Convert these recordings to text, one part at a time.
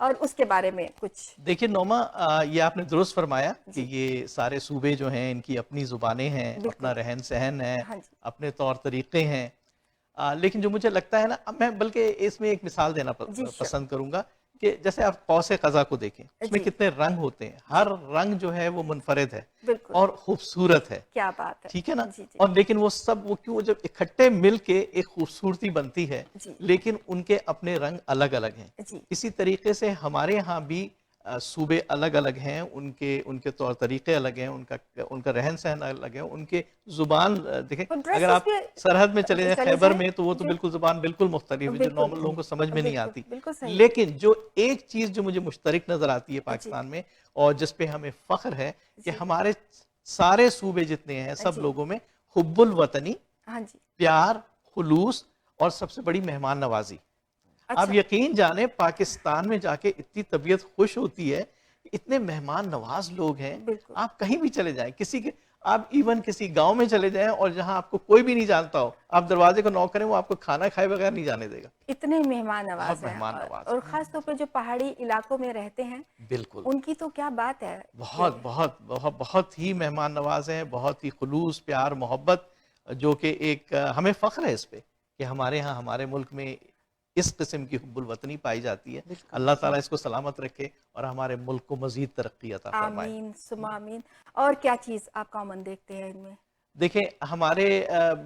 اور اس کے بارے میں کچھ؟ دیکھیے نوما، یہ آپ نے درست فرمایا کہ یہ سارے صوبے جو ہیں ان کی اپنی زبانیں ہیں، اپنا رہن سہن ہے، اپنے طور طریقے ہیں، لیکن جو مجھے لگتا ہے نا، میں بلکہ اس میں ایک مثال دینا پسند کروں گا کہ جیسے آپ قوس قزح کو دیکھیں، اس میں کتنے رنگ ہوتے ہیں، ہر رنگ جو ہے وہ منفرد ہے اور خوبصورت ہے. کیا بات ہے، ٹھیک ہے نا. اور لیکن وہ سب وہ کیوں جب اکٹھے مل کے ایک خوبصورتی بنتی ہے، لیکن ان کے اپنے رنگ الگ الگ ہیں. اسی طریقے سے ہمارے ہاں بھی صوبے الگ الگ ہیں، ان کے طور طریقے الگ ہیں، ان کا رہن سہن الگ ہے، ان کے زبان دیکھیں. اگر آپ سرحد میں چلے جائیں خیبر میں تو وہ تو بالکل زبان بالکل مختلف ہے جو نارمل لوگوں کو سمجھ میں نہیں آتی. لیکن جو ایک چیز جو مجھے مشترک نظر آتی ہے پاکستان میں اور جس پہ ہمیں فخر ہے کہ ہمارے سارے صوبے جتنے ہیں سب لوگوں میں حب الوطنی، پیار، خلوص اور سب سے بڑی مہمان نوازی. آپ یقین جانیں پاکستان میں جا کے اتنی طبیعت خوش ہوتی ہے، اتنے مہمان نواز لوگ ہیں. آپ کہیں بھی چلے جائیں، آپ ایون کسی گاؤں میں چلے جائیں اور جہاں آپ کو کوئی بھی نہیں جانتا ہو، آپ دروازے کو نوک کریں، وہ آپ کو کھانا کھائے بغیر نہیں جانے دے گا. اتنے مہمان نواز ہیں. اور خاص طور پہ جو پہاڑی علاقوں میں رہتے ہیں، بالکل ان کی تو کیا بات ہے. بہت بہت بہت ہی مہمان نواز ہیں، بہت ہی خلوص، پیار، محبت، جو کہ ایک ہمیں فخر ہے اس پہ کہ ہمارے ہاں ہمارے ملک میں اس قسم کی حب الوطنی پائی جاتی ہے. اللہ تعالیٰ اس کو سلامت رکھے اور ہمارے ملک کو مزید ترقی عطا فرمائے. آمین ثم آمین. اور کیا چیز آپ کامن دیکھتے ہیں ان میں؟ دیکھیں ہمارے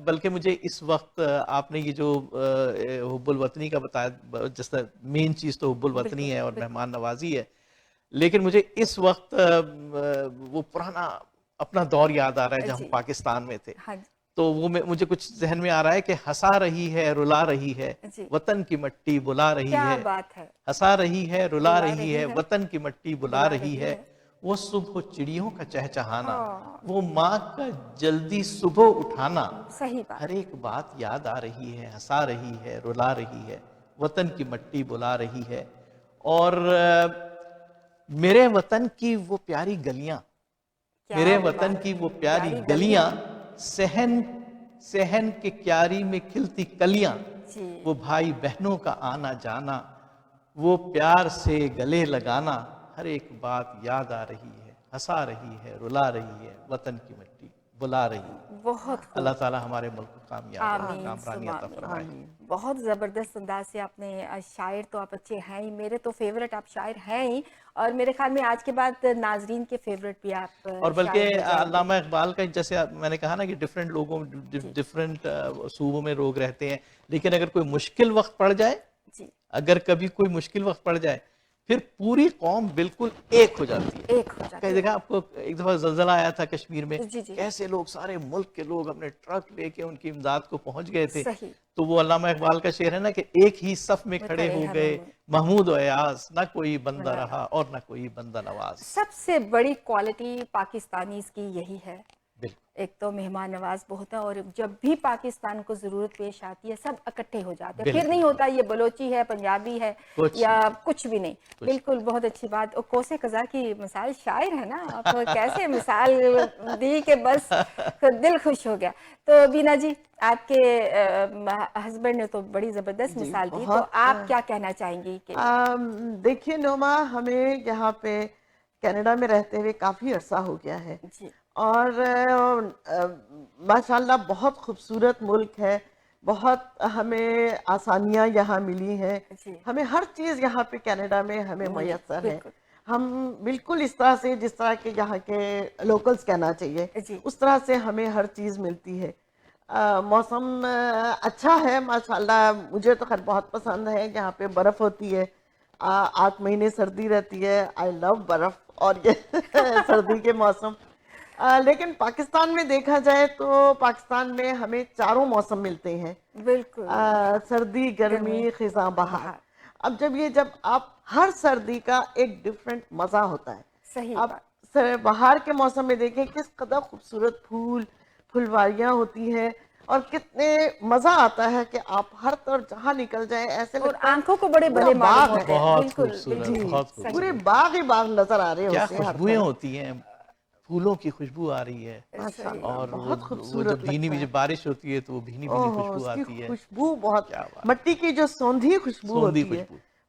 بلکہ مجھے اس وقت آپ نے یہ جو حب الوطنی کا بتایا، جس طرح مین چیز تو حب الوطنی ہے اور مہمان نوازی ہے، لیکن مجھے اس وقت وہ پرانا اپنا دور یاد آ رہا ہے جب ہم پاکستان میں تھے. تو وہ مجھے کچھ ذہن میں آ رہا ہے کہ ہنسا رہی ہے، رلا رہی ہے، وطن کی مٹی بلا رہی ہے. ہنسا رہی ہے، رلا رہی ہے، وطن کی مٹی بلا رہی ہے. وہ صبح چڑیوں کا چہچہانا، وہ ماں کا جلدی صبح اٹھانا، ہر ایک بات یاد آ رہی ہے، ہنسا رہی ہے، رلا رہی ہے، وطن کی مٹی بلا رہی ہے. اور میرے وطن کی وہ پیاری گلیاں، میرے وطن کی وہ پیاری گلیاں، صحن کے کیاری میں کھلتی کلیاں، وہ بھائی بہنوں کا آنا جانا، وہ پیار سے گلے لگانا، ہر ایک بات یاد آ رہی ہے، ہنسا رہی ہے، رلا رہی ہے، وطن کی مٹی بلا رہی ہے. بہت اللہ تعالیٰ ہمارے ملک کو کامیابی عطا فرمائے. بہت زبردست انداز سے آپ نے، شاعر تو آپ اچھے ہیں ہی، میرے تو فیورٹ آپ شاعر ہیں ہی، اور میرے خیال میں آج کے بعد ناظرین کے فیورٹ بھی آپ. اور بلکہ علامہ اقبال کا جیسے میں نے کہا نا کہ ڈیفرنٹ لوگوں ڈیفرنٹ صوبوں میں لوگ رہتے ہیں، لیکن اگر کوئی مشکل وقت پڑ جائے، اگر کبھی کوئی مشکل وقت پڑ جائے، پھر پوری قوم بالکل ایک ہو جاتی ہے. کئی جگہ آپ کو ایک دفعہ زلزلہ آیا تھا کشمیر میں، کیسے لوگ، سارے ملک کے لوگ اپنے ٹرک لے کے ان کی امداد کو پہنچ گئے تھے. تو وہ علامہ اقبال کا شعر ہے نا کہ ایک ہی صف میں کھڑے ہو گئے محمود و ایاز، نہ کوئی بندہ رہا اور نہ کوئی بندہ نواز. سب سے بڑی کوالٹی پاکستانیز کی یہی ہے، ایک تو مہمان نواز بہت ہے، اور جب بھی پاکستان کو ضرورت پیش آتی ہے سب اکٹھے ہو جاتے ہیں. پھر نہیں ہوتا یہ بلوچی ہے، پنجابی ہے یا کچھ بھی نہیں. بالکل بہت اچھی بات. اور قوس قزح کی مثال، شاعر ہے نا آپ، کیسے مثال دی کہ بس دل خوش ہو گیا. تو بینا جی، آپ کے ہسبینڈ نے تو بڑی زبردست مثال دی، تو آپ کیا کہنا چاہیں گی؟ دیکھیے نوما، ہمیں یہاں پہ کینیڈا میں رہتے ہوئے کافی عرصہ ہو گیا ہے، اور ماشاءاللہ بہت خوبصورت ملک ہے، بہت ہمیں آسانیاں یہاں ملی ہیں، ہمیں ہر چیز یہاں پہ کینیڈا میں ہمیں میسر ہے. ہم بالکل اس طرح سے، جس طرح کے یہاں کے لوکلز کہنا چاہیے، اس طرح سے ہمیں ہر چیز ملتی ہے. موسم اچھا ہے ماشاءاللہ، مجھے تو خیر بہت پسند ہے. یہاں پہ برف ہوتی ہے، 8 مہینے سردی رہتی ہے. آئی لو برف اور یہ سردی کے موسم. لیکن پاکستان میں دیکھا جائے تو پاکستان میں ہمیں چاروں موسم ملتے ہیں، بالکل، سردی، گرمی، خزاں، بہار. اب جب آپ ہر سردی کا ایک ڈیفرنٹ مزہ ہوتا ہے. صحیح اب بات. بہار کے موسم میں دیکھیں کس قدر خوبصورت پھلواریاں ہوتی ہیں، اور کتنے مزہ آتا ہے کہ آپ ہر طرف جہاں نکل جائیں ایسے لگتا ہے آنکھوں کو بڑے بڑے باغ ہے. بہت خوبصورت، بہت خوبصورت، پورے باغ ہی باغ نظر آ رہے کیا ہوتے ہیں. خوشبوئیں ہوتی ہیں، پھولوں کی خوشبو آ رہی ہے، اور بہت وہ خوبصورت جب بھینی بھی، جب بارش ہوتی ہے تو وہ بھینی بھینی خوشبو اس کی آتی ہے. خوشبو بہت، مٹی کی جو سوندھی خوشبو سوندھی ہوتی ہے خوشبو.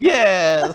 Yes!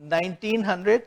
1900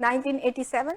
1987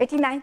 89।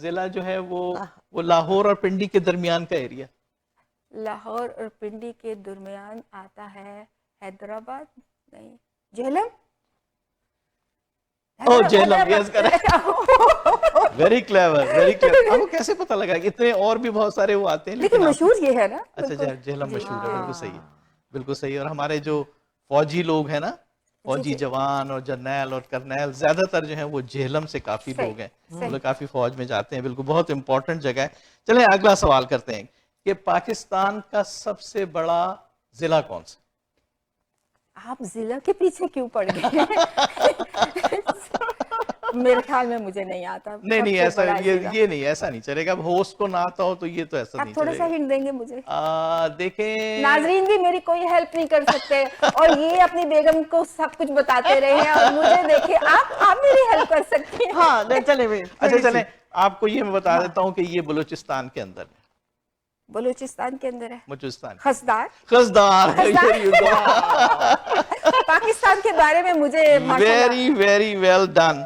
ضلع جو ہے وہ لاہور اور پنڈی کے درمیان کا ایریا. لاہور اور پنڈی کے درمیان آتا ہے حیدرآباد, نہیں Jhelum. Jhelum, yes correct. Very clever, very clever. آپ کو کیسے پتہ لگا؟ اتنے اور بھی بہت سارے وہ آتے ہیں لیکن مشہور یہ ہے نا. اچھا جہلم مشہور ہے, بالکل صحیح ہے, بالکل صحیح. اور ہمارے جو فوجی لوگ ہیں نا, فوجی جوان اور جرنیل اور کرنیل, زیادہ تر جو ہیں وہ جہلم سے کافی لوگ ہیں, وہ لوگ کافی فوج میں جاتے ہیں. بالکل بہت امپورٹنٹ جگہ ہے. چلیں اگلا سوال کرتے ہیں کہ پاکستان کا سب سے بڑا ضلع کون سا؟ آپ ضلع کے پیچھے کیوں پڑ گئے؟ میرے خیال میں مجھے نہیں آتا. نہیں ایسا یہ نہیں, ایسا نہیں چلے گا. اب ہوسٹ کو نہ آتا ہو تو یہ تو ایسا نہیں چلے گا. تھوڑا سا ہنٹ دیں گے مجھے؟ دیکھیں ناظرین بھی میری کوئی ہیلپ نہیں کر سکتے, اور یہ اپنی بیگم کو سب کچھ بتاتے رہے ہیں, اور مجھے دیکھیں آپ میری ہیلپ کر سکتی ہیں. ہاں چلے. اچھا چلیں, آپ کو یہ میں بتا دیتا ہوں کہ یہ بلوچستان کے اندر ہے. بلوچستان کے اندر ہے. بلوچستان. خزدار. خزدار. پاکستان کے بارے میں مجھے ویری ویری ویل ڈن.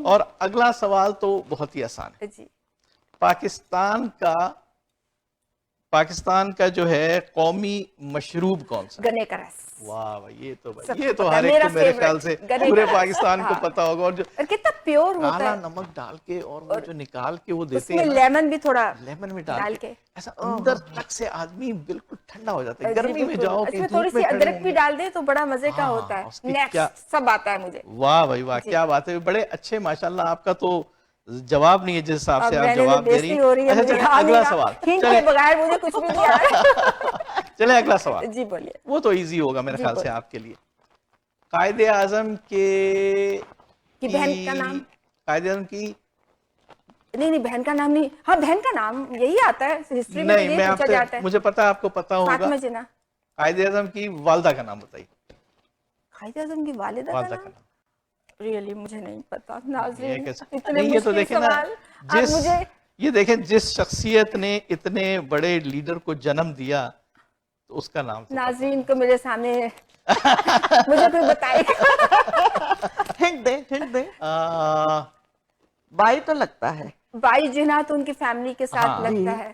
اور اگلا سوال تو بہت ہی آسان ہے. جی. پاکستان کا جو ہے قومی مشروب کون سا؟ گنے کا رس. واہ یہ تو ہر ایک کو میرے خیال سے پورے پاکستان کو پتا ہوگا. اور جو کتنا پیور ہوتا ہے, کالا نمک ڈال کے اور وہ جو نکال کے وہ دیتے ہیں, لیمن بھی تھوڑا لیمن میں ڈال کے, ایسا اندر تک سے آدمی بالکل ٹھنڈا ہو جاتا ہے. گرمی میں جاؤ کہ تھوڑی سی ادرک بھی ڈال دے تو بڑا مزے کا ہوتا ہے. نیکسٹ سب آتا ہے مجھے. واہ بھائی واہ, کیا بات ہے. بڑے اچھے ماشاءاللہ. آپ کا تو جواب نہیں ہے جس حساب سے آپ جواب دے رہی ہیں. اچھا چلیں اگلا سوال. بغیر مجھے کچھ بھی نہیں آ رہا. چلیں اگلا سوال. جی بولیے. وہ تو ایزی ہوگا میرے خیال سے آپ کے لیے. قائد اعظم کی بہن کا نام. قائد اعظم کی نہیں بہن کا نام نہیں. ہاں بہن کا نام یہی آتا ہے ہسٹری میں, نہیں میں پوچھا جاتا ہے. مجھے پتا آپ کو پتا ہوگا. فاطمہ جناح. قائد اعظم کی والدہ کا نام بتائیے. قائد اعظم کی والدہ کا نام ریئلی مجھے نہیں پتا. ناظرین یہ تو دیکھیں نا, یہ دیکھیں جس شخصیت نے اتنے بڑے لیڈر کو جنم دیا تو اس کا نام. ناظرین کو میرے سامنے مجھے کوئی بتائے. Hint they. بائی تو لگتا ہے. بائی جناح تو ان کی فیملی کے ساتھ لگتا ہے.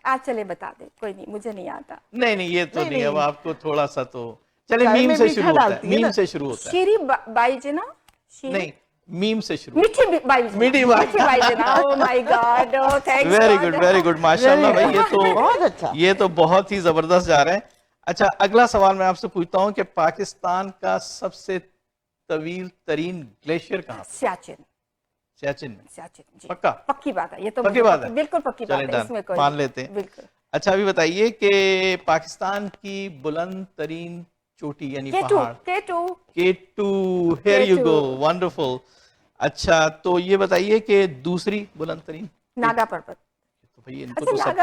آپ چلے بتا دیں, کوئی نہیں مجھے نہیں آتا. نہیں یہ تو نہیں. اب آپ کو تھوڑا سا تو چلے میم سے شروع ہوتا ہے. میم سے شروع ہوتا ہے. شیری بائی جناح. نہیں میم سے شروع. میٹھی by Jinnah. Oh my God. Oh thanks. Very good ماشاءاللہ بھائی. یہ تو بہت ہی زبردست جا رہے ہیں. اچھا اگلا سوال میں آپ سے پوچھتا ہوں کہ پاکستان کا سب سے طویل ترین گلیشیئر کہاں؟ سیاچن. سیاچن میں. جی. پکا؟ پکی بات ہے. یہ تو پکی بات ہے. بالکل پکی بات ہے, اس میں کوئی مان لیتے ہیں. بالکل. اچھا ابھی بتائیے کہ پاکستان کی بلند ترین چوٹی یعنی پہاڑ. K2. Here you go. Wonderful. اچھا تو یہ بتائیے کہ دوسری بلند ترین. ناگا پربت.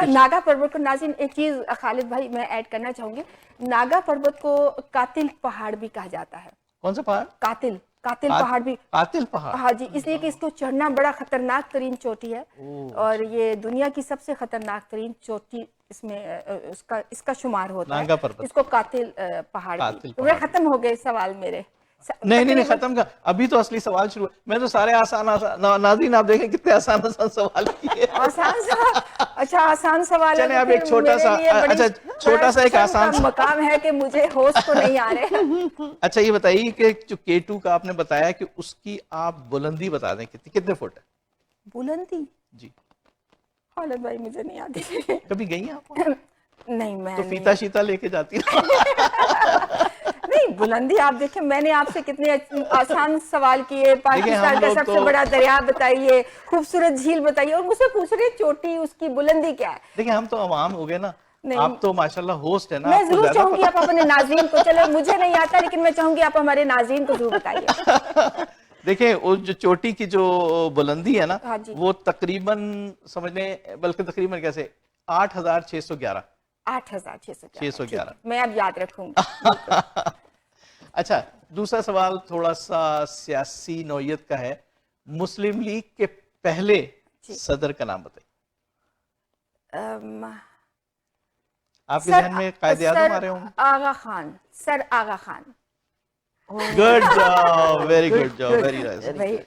ناگا پربت کو ناظرین ایک چیز خالد بھائی میں ایڈ کرنا چاہوں گی. ناگا پربت کو قاتل پہاڑ بھی کہا جاتا ہے. کون سا پہاڑ؟ قاتل پہاڑ بھی. قاتل پہاڑ. ہاں جی, اس لیے کہ اس کو چڑھنا بڑا خطرناک ترین چوٹی ہے, اور یہ دنیا کی سب سے خطرناک ترین چوٹی اس میں اس کا شمار ہوتا ہے. اس کو قاتل پہاڑ. ختم ہو گئے سوال میرے. نہیں ختم کا, ابھی تو اصلی سوال شروع. میں تو سارے آسان ناظرین آپ دیکھیں کتنے آسان سوال کیے. اچھا آسان سوال. چلیں اب ایک چھوٹا سا ایک آسان مقام ہے کہ مجھے ہوش کو نہیں آ رہے. اچھا یہ بتائیے کہ جو K2 کا آپ نے بتایا کہ اس کی آپ بلندی بتا دیں کتنے فٹ ہے؟ بلندی جی خالد بھائی مجھے نہیں آتی. کبھی گئی ہیں آپ؟ نہیں میں تو فیتا شیتا لے کے جاتی نہیں. بلندی آپ دیکھیں, میں نے آپ سے کتنے آسان سوال کیے. پاکستان کا سب سے بڑا دریا بتائیے, خوبصورت جھیل بتائیے, اور مجھ سے پوچھ رہے چوٹی اس کی بلندی کیا ہے. دیکھیں ہم تو عوام ہو گئے نا, آپ تو ماشاءاللہ ہوسٹ ہے نا. میں ضرور چاہوں گی آپ اپنے ناظرین کو, چلے مجھے نہیں آتا لیکن میں چاہوں گی آپ ہمارے ناظرین کو ضرور بتائیے. دیکھیں وہ جو چوٹی کی جو بلندی ہے نا, وہ تقریباً سمجھ لیں, بلکہ تقریباً کیسے 8,611. 8,611. میں اب یاد رکھوں گی. اچھا دوسرا سوال تھوڑا سا سیاسی نوعیت کا ہے. مسلم لیگ کے پہلے صدر کا نام بتائیے. آپ کے ذہن میں قائد اعظم آ رہے ہوں؟ Agha Khan. Sir Agha Khan. Good job, very good job, very nice.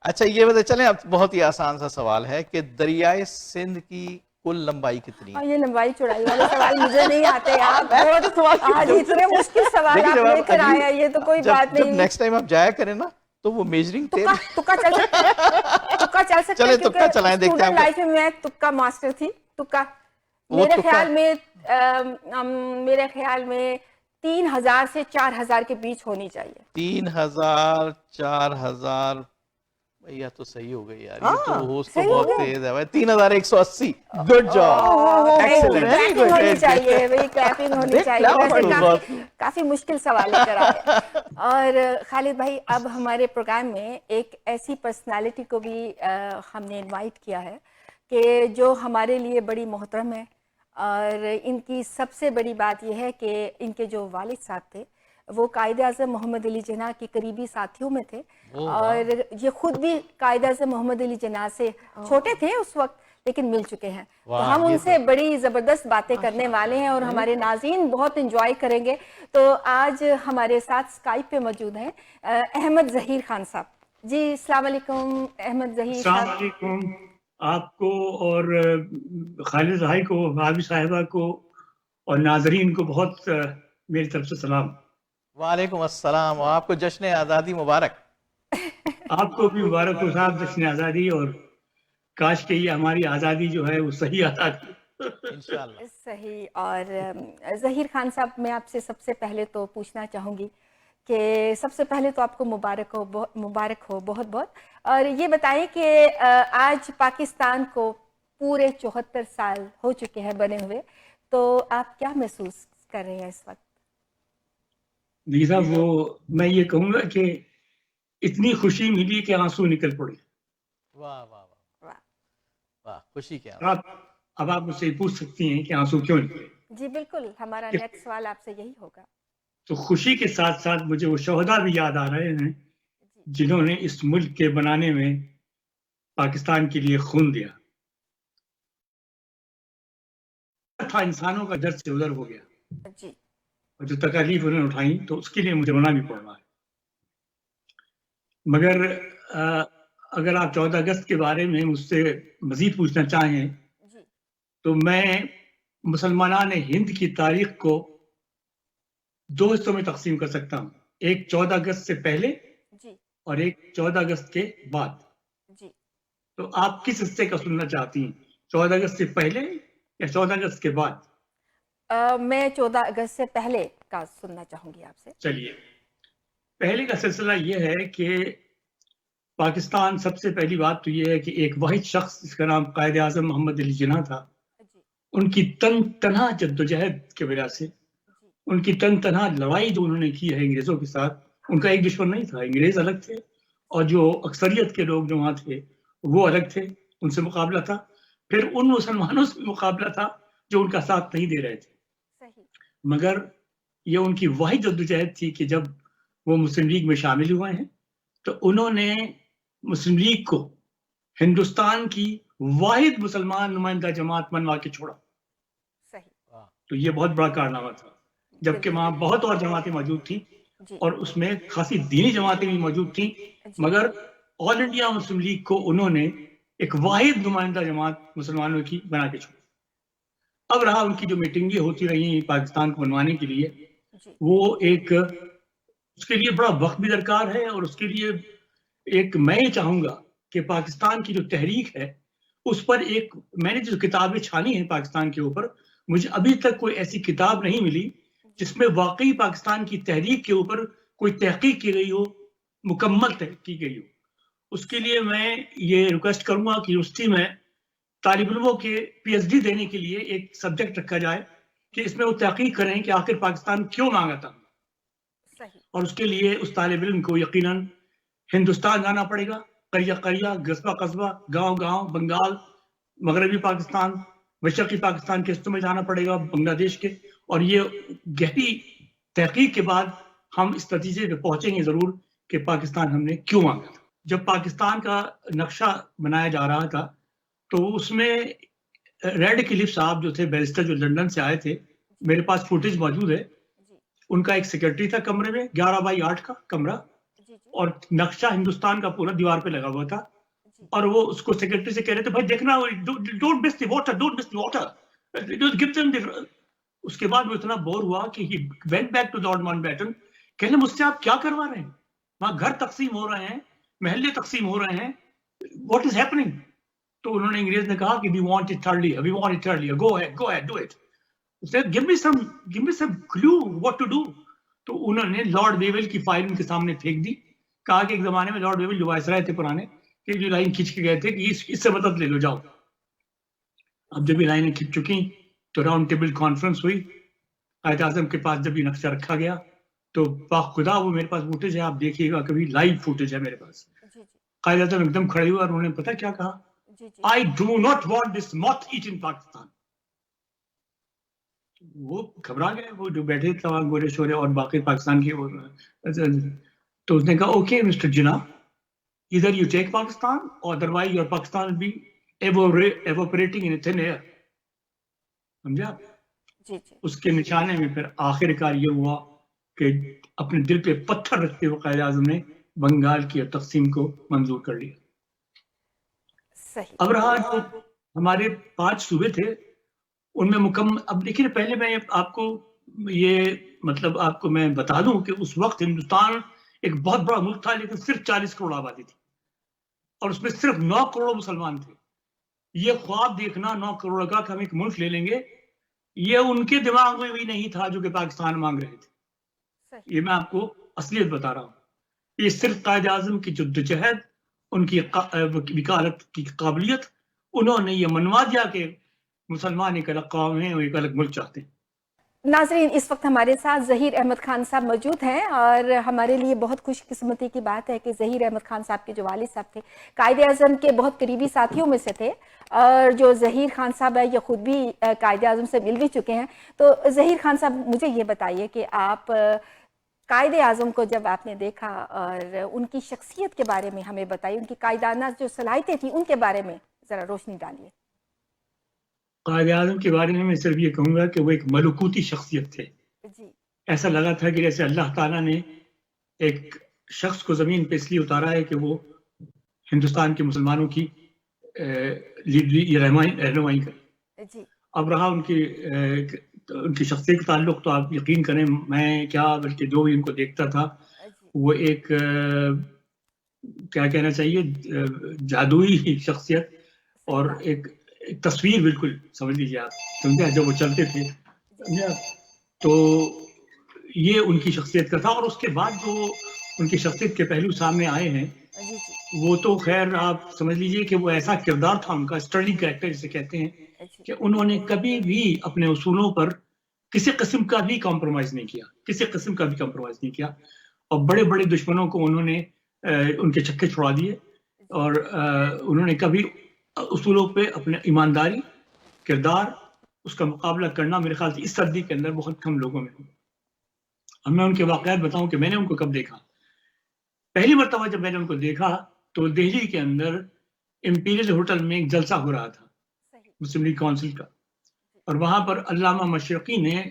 اچھا یہ بتائیں، چلیں اب بہت ہی آسان سا سوال ہے کہ دریائے سندھ کی کل لمبائی کتنی ہے؟ یہ لمبائی چوڑائی والے سوال مجھے نہیں آتے آپ، آج اتنے مشکل سوال آپ لے کر آیا، یہ تو کوئی بات نہیں. جب نیکسٹ ٹائم آپ جایا کریں نا تو وہ میجرنگ ٹیپ تکا چل سکتا ہے، چلیں تکا چلائیں، دیکھتے ہیں. اسٹوڈنٹ لائف میں میں تکا ماسٹر تھی. تکا میرے خیال میں 3000 سے 4000 کے بیچ ہونی چاہیے. 3000 4000 یہ تو صحیح ہو گئی یار، یہ تو ہوش تو بہت تیز ہے. 3180. گڈ جاب، ایکسیلنٹ ہونی چاہیے بھائی، کلیپنگ ہونی چاہیے. کافی مشکل سوال لے کر آئے. اور خالد بھائی، اب ہمارے پروگرام میں ایک ایسی پرسنالٹی کو بھی ہم نے انوائٹ کیا ہے کہ جو ہمارے لیے بڑی محترم ہے، اور ان کی سب سے بڑی بات یہ ہے کہ ان کے جو والد صاحب تھے وہ قائد اعظم محمد علی جناح کے قریبی ساتھیوں میں تھے، اور یہ خود بھی قائد اعظم محمد علی جناح سے چھوٹے تھے اس وقت لیکن مل چکے ہیں. تو ہم ان سے بڑی زبردست باتیں کرنے والے ہیں اور ہمارے ناظرین بہت انجوائے کریں گے. تو آج ہمارے ساتھ اسکائپ پہ موجود ہیں احمد ظہیر خان صاحب. جی السلام علیکم احمد ظہیر صاحب. السلام علیکم آپ کو اور خالد بھائی کو، بھابھی صاحبہ کو اور ناظرین کو بہت میری طرف سے سلام. وعلیکم السلام، اور آپ کو جشن آزادی مبارک. آپ کو بھی مبارک ہو صاحب جشن آزادی، اور کاش کہ یہ ہماری آزادی جو ہے وہ صحیح آزادی. انشاءاللہ. صحیح. اور ظہیر خان صاحب، میں آپ سے سب سے پہلے تو پوچھنا چاہوں گی کہ سب سے پہلے تو آپ کو مبارک ہو بہت بہت. اور یہ بتائیں کہ آج پاکستان کو پورے 74 سال ہو چکے ہیں بنے ہوئے، تو آپ کیا محسوس کر رہے ہیں اس وقت؟ صاحب وہ میں یہ کہوں گا کہ اتنی خوشی ملی کہ آنسو نکل پڑے. واہ واہ واہ واہ، خوشی کیا. اب آپ مجھ سے پوچھ سکتی ہیں کہ آنسو کیوں نکلے. جی بالکل، ہمارا نیکسٹ سوال آپ سے یہی ہوگا. تو خوشی کے ساتھ ساتھ مجھے وہ شہداء بھی یاد آ رہے ہیں جنہوں نے اس ملک کے بنانے میں پاکستان کے لیے خون دیا تھا. انسانوں کا درد سے ادھر ہو گیا جی، اور جو تکالیف انہوں نے اٹھائیں تو اس کے لیے مجھے رونا بھی پڑ رہا ہے. مگر اگر آپ 14 اگست کے بارے میں مجھ سے مزید پوچھنا چاہیں تو میں مسلمانان ہند کی تاریخ کو 2 حصوں میں تقسیم کر سکتا ہوں، ایک 14 اگست سے پہلے اور ایک 14 اگست کے بعد. تو آپ کس حصے کا سننا چاہتی ہیں، 14 اگست سے پہلے یا 14 اگست کے بعد؟ میں 14 اگست سے پہلے کا سننا چاہوں گی آپ سے. چلیے، پہلے کا سلسلہ یہ ہے کہ پاکستان، سب سے پہلی بات تو یہ ہے کہ ایک واحد شخص جس کا نام قائد اعظم محمد علی جناح تھا، ان کی تنہا جدوجہد کی وجہ سے، ان کی تنہا لڑائی جو انہوں نے کی ہے انگریزوں کے ساتھ، ان کا ایک دشمن نہیں تھا. انگریز الگ تھے اور جو اکثریت کے لوگ جو وہاں تھے وہ الگ تھے، ان سے مقابلہ تھا. پھر ان مسلمانوں سے مقابلہ تھا جو ان کا ساتھ نہیں دے رہے تھے. مگر یہ ان کی واحد جدوجہد تھی کہ جب وہ مسلم لیگ میں شامل ہوئے ہیں تو انہوں نے مسلم لیگ کو ہندوستان کی واحد مسلمان نمائندہ جماعت منوا کے چھوڑا. تو یہ بہت بڑا کارنامہ تھا، جبکہ وہاں بہت اور جماعتیں موجود تھیں اور اس میں خاصی دینی جماعتیں بھی موجود تھیں، مگر آل انڈیا مسلم لیگ کو انہوں نے ایک واحد نمائندہ جماعت مسلمانوں کی بنا کے چھوڑا. اب رہا ان کی جو میٹنگیں ہوتی رہی پاکستان کو بنوانے کے لیے، وہ ایک اس کے لیے بڑا وقت بھی درکار ہے، اور اس کے لیے ایک میں یہ چاہوں گا کہ پاکستان کی جو تحریک ہے اس پر ایک، میں نے جو کتابیں چھانی ہیں پاکستان کے اوپر، مجھے ابھی تک کوئی ایسی کتاب نہیں ملی جس میں واقعی پاکستان کی تحریک کے اوپر کوئی تحقیق کی گئی ہو، مکمل تحقیق کی گئی ہو. اس کے لیے میں یہ ریکویسٹ کروں گا کہ یونیورسٹی میں طالب علموں کے پی ایچ ڈی دینے کے لیے ایک سبجیکٹ رکھا جائے کہ اس میں وہ تحقیق کریں کہ آخر پاکستان کیوں مانگا تھا. اور اس کے لیے اس طالب علم کو یقیناً ہندوستان جانا پڑے گا، قریہ قریہ، قصبہ قصبہ، گاؤں گاؤں، بنگال، مغربی پاکستان، مشرقی پاکستان کے حصوں میں جانا پڑے گا، بنگلہ دیش کے، اور یہ گہری تحقیق کے بعد ہم اس نتیجے پہ پہنچیں گے ضرور کہ پاکستان ہم نے کیوں مانگا تھا. جب پاکستان کا نقشہ بنایا جا رہا تھا تو اس میں ریڈ کلف صاحب جو تھے بیرسٹر، جو لندن سے آئے تھے، میرے پاس فوٹیج موجود ہے، ان کا ایک سیکرٹری تھا کمرے میں، 11 بائی 8 کا کمرہ، اور نقشہ ہندوستان کا پورا دیوار پہ لگا ہوا تھا, اور وہ اس کو سیکرٹری سے کہہ رہے تھے بھائی دیکھنا don't miss the water, don't miss the water. اس کے بعد وہ اتنا بور ہوا کہ he went back to Lord Mountbatten, کہنے مجھ سے آپ کیا کروا رہے ہیں, وہاں گھر تقسیم ہو رہے ہیں, محلے تقسیم ہو رہے ہیں, what is happening. تو انہوں نے انگریز نے کہا کہ we want it earlier, go ahead, do it. give me some clue what to do. تو انہوں نے لارڈ ویول کی فائل ان کے سامنے پھینک دی, کہا کہ ایک زمانے میں لارڈ ویول جو وائسرائے تھے پرانے, کہ جو لائن کھینچ کے گئے تھے کہ اس سے مدد لے لو جاؤ. اب جب یہ لائنیں کھینچ چکی تو راؤنڈ ٹیبل کانفرنس ہوئی, قائد اعظم کے پاس جب یہ نقشہ رکھا گیا تو خدا وہ میرے پاس فوٹیج ہے, آپ دیکھیے گا کبھی, لائیو فوٹیج ہے میرے پاس. قائد اعظم ایک دم کھڑے ہوئے اور انہوں نے پتا کیا کہا, I do not want this moth eat in Pakistan. وہ گھبرا گئے, وہ جو بیٹھے تمام گورے شورے اور باقی پاکستان کے, تو اس نے کہا okay Mr Jinnah, either you take Pakistan or otherwise your Pakistan will be evaporating in thin air. سمجھا. اس کے نشانے میں پھر آخر کار یہ ہوا کہ اپنے دل پہ پتھر رکھتے ہوئے قائد اعظم نے بنگال کی تقسیم کو منظور کر لیا. اب رہا جو ہمارے 5 صوبے تھے ان میں مکمل, اب دیکھیے پہلے میں آپ کو یہ مطلب آپ کو میں بتا دوں کہ اس وقت ہندوستان ایک بہت بڑا ملک تھا لیکن صرف 40 کروڑ آبادی تھی اور اس میں صرف 9 کروڑ مسلمان تھے. یہ خواب دیکھنا 9 کروڑ کا کہ ہم ایک ملک لے لیں گے, یہ ان کے دماغ میں بھی نہیں تھا جو کہ پاکستان مانگ رہے تھے. یہ میں آپ کو اصلیت بتا رہا ہوں. یہ صرف قائد اعظم کی جدوجہد, ان کی وکالت کی قابلیت, انہوں نے یہ منوا دیا کہ مسلمان ایک الگ قوم ہیں اور ایک الگ ملک چاہتے ہیں. ناظرین, اس وقت ہمارے ساتھ ظہیر احمد خان صاحب موجود ہیں اور ہمارے لیے بہت خوش قسمتی کی بات ہے کہ ظہیر احمد خان صاحب کے جو والد صاحب تھے قائد اعظم کے بہت قریبی ساتھیوں میں سے تھے, اور جو ظہیر خان صاحب ہے یہ خود بھی قائد اعظم سے مل بھی چکے ہیں. تو ظہیر خان صاحب مجھے یہ بتائیے کہ آپ قائد اعظم کو جب آپ نے دیکھا اور ان کی شخصیت کے بارے میں ہمیں بتائیے, ان کی قائدانہ جو صلاحیتیں تھیں ان کے بارے میں ذرا روشنی ڈالیے. قائد اعظم کے بارے میں صرف یہ کہوں گا کہ وہ ایک ملکوتی شخصیت تھے. ایسا لگا تھا کہ جیسے اللہ تعالیٰ نے ایک شخص کو زمین پہ اس لیے اتارا ہے کہ وہ ہندوستان کے مسلمانوں کی رہنمائی کرے. اب رہا ان کی شخصیت کا تعلق تو آپ یقین کریں, میں کیا بلکہ جو بھی ان کو دیکھتا تھا وہ ایک کیا کہنا چاہیے جادوئی شخصیت اور ایک تصویر بالکل سمجھ لیجیے آپ, سمجھا, جب وہ چلتے تھے تو یہ ان کی شخصیت کا تھا. اور اس کے بعد جو ان کی شخصیت کے پہلو سامنے آئے ہیں وہ تو خیر آپ سمجھ لیجیے کہ وہ ایسا کردار تھا ان کا, اسٹرلنگ کریکٹر جسے کہتے ہیں, کہ انہوں نے کبھی بھی اپنے اصولوں پر کسی قسم کا بھی کمپرومائز نہیں کیا, اور بڑے بڑے دشمنوں کو انہوں نے ان کے چھکے چھوڑا دیے, اور انہوں نے کبھی اصولوں پہ اپنے ایمانداری کردار اس کا مقابلہ کرنا میرے خیال سے اس صدی کے اندر بہت کم لوگوں میں ہو. اب میں ان کے واقعات بتاؤں کہ میں نے ان کو کب دیکھا. پہلی مرتبہ جب میں نے ان کو دیکھا تو دہلی کے اندر امپیریل ہوٹل میں ایک جلسہ ہو رہا تھا مسلم لیگ کونسل کا, اور وہاں پر علامہ مشرقی نے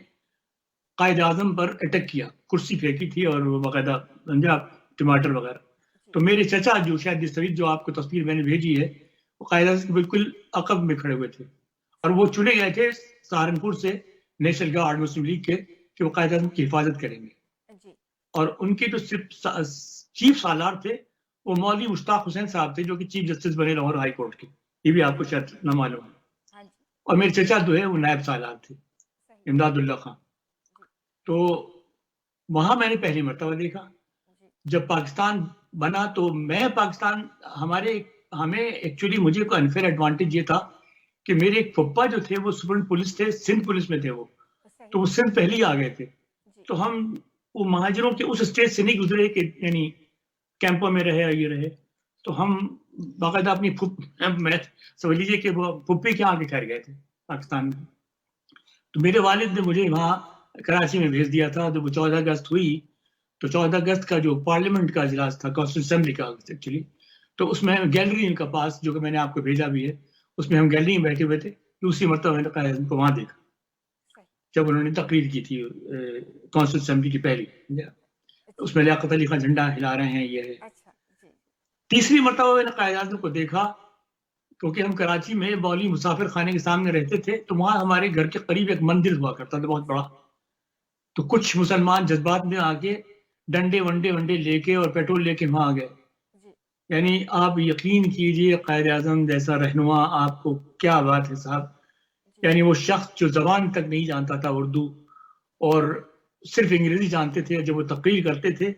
قائد اعظم پر اٹیک کیا, کرسی پھینکی تھی اور باقاعدہ ٹماٹر وغیرہ. تو میرے چچا جو شاید جس طرح جو آپ کو تصویر میں نے بھیجی ہے وہ قائد اعظم بالکل عقب میں کھڑے ہوئے تھے, اور وہ چنے گئے تھے سہارنپور سے نیشنل گارڈ مسلم لیگ کے کہ وہ قائد اعظم کی حفاظت کریں گے. اور ان کے جو چیف سالار تھے وہ مولوی مشتاق حسین صاحب تھے جو کہ چیف جسٹس بنے لاہور ہائی کورٹ کے, یہ بھی آپ کو شاید نہ معلوم ہے. اور میرے چچا جو ہے وہ نائب سالار تھے امداد اللہ خان. تو وہاں میں نے پہلی مرتبہ دیکھا. جب پاکستان بنا تو میں پاکستان ہمیں ایکچولی مجھے کوئی انفیئر ایڈوانٹیج یہ تھا کہ میرے ایک پھپھا جو تھے وہ سپرنٹ پولیس تھے, سندھ پولیس میں تھے وہ, تو وہ سندھ پہلے ہی آ گئے تھے. تو ہم وہ مہاجروں کے اس اسٹیج سے نہیں گزرے کہ یعنی کیمپوں میں رہے یہ رہے, تو ہم باقاعدہ اپنی میں سمجھ لیجیے کہ وہ پھپھی کے آگے ٹھہر گئے تھے پاکستان میں. تو میرے والد نے مجھے وہاں کراچی میں بھیج دیا تھا. جب وہ 14 اگست ہوئی تو 14 اگست کا جو پارلیمنٹ کا اجلاس تھا, کانسٹیٹیوشن اسمبلی کا ایکچولی, تو اس میں گیلری ان کا پاس جو کہ میں نے آپ کو بھیجا بھی ہے, اس میں ہم گیلری میں بیٹھے ہوئے تھے. دوسری مرتبہ میں نے قائد اعظم کو وہاں دیکھا جب انہوں نے تقریر کی تھی کانسٹیٹیوشن اسمبلی کی پہلی. اس میں لیاقت علی خان جھنڈا ہلا رہے ہیں. یہ ہے تیسری مرتبہ میں نے قائد اعظم کو دیکھا، کیونکہ ہم کراچی میں بولی مسافر خانے کے سامنے رہتے تھے، تو وہاں ہمارے گھر کے قریب ایک مندر ہوا کرتا تھا بہت بڑا. تو کچھ مسلمان جذبات میں آ کے ڈنڈے ونڈے لے کے اور پیٹرول لے کے وہاں آ گئے. یعنی آپ یقین کیجئے قائد اعظم جیسا رہنما، آپ کو کیا بات ہے صاحب. یعنی وہ شخص جو زبان تک نہیں جانتا تھا اردو اور صرف انگریزی جانتے تھے، جب وہ تقریر کرتے تھے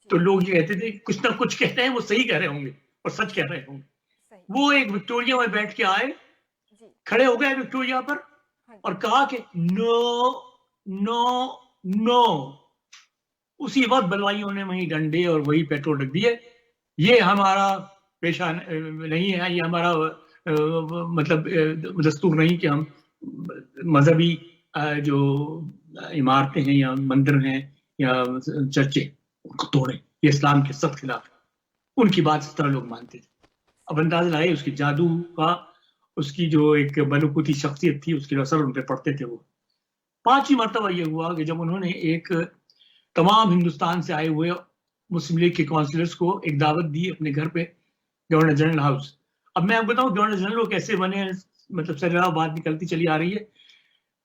تو لوگ یہ کہتے تھے کچھ نہ کچھ کہتے ہیں، وہ صحیح کہہ رہے ہوں گے اور سچ کہہ رہے ہوں گے. وہ ایک وکٹوریا میں بیٹھ کے آئے، کھڑے ہو گئے وکٹوریا پر اور کہا کہ نو نو نو. اسی وقت بلوائیوں نے وہی ڈنڈے اور وہی پیٹرول رکھ دیے. یہ ہمارا پیشہ نہیں ہے، یہ ہمارا مطلب دستور نہیں کہ ہم مذہبی جو عمارتیں ہیں یا مندر ہیں یا چرچے ان کو توڑیں، یہ اسلام کے سخت خلاف ہے. ان کی بات اس طرح لوگ مانتے تھے. اب اندازہ لگائے اس کی جادو کا، اس کی جو ایک ملکوتی شخصیت تھی، اس کے اثر ان پہ پڑتے تھے. وہ پانچویں مرتبہ یہ ہوا کہ جب انہوں نے ایک تمام ہندوستان سے آئے ہوئے مسلم لیگ کے کونسلرز کو ایک دعوت دی اپنے گھر پہ، گورنر جنرل ہاؤس. اب میں آپ بتاؤں گورنر جنرل وہ کیسے بنے، مطلب سر بات نکلتی چلی آ رہی ہے.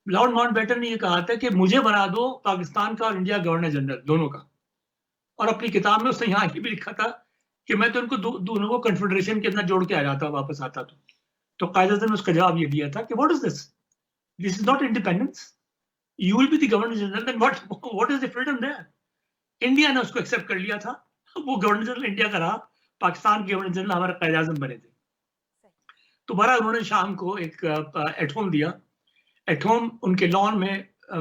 لارڈ ماؤنٹ بیٹن نے یہ کہا تھا کہ مجھے بنا دو پاکستان کا اور انڈیا گورنر جنرل دونوں کا. اور اپنی کتاب میں اس نے یہاں یہ بھی لکھا تھا کہ میں تو ان کو دونوں کو کنفیڈریشن کے اندر جوڑ کے آ جاتا واپس آتا. تو قائد اعظم نے اس کا جواب یہ دیا تھا کہ what is this is not independence, you will be the governor general, then what is the freedom there. India نے اس کو ایکسیپٹ کر لیا تھا، وہ گورنر جنرل انڈیا کا رہا، پاکستان کے گورنر جنرل ہمارے قائد اعظم بنے تھے. تو بہرحال انہوں نے شام کو ایک ایٹ ہوم دیا. ایٹ ہوم ان کے لان میں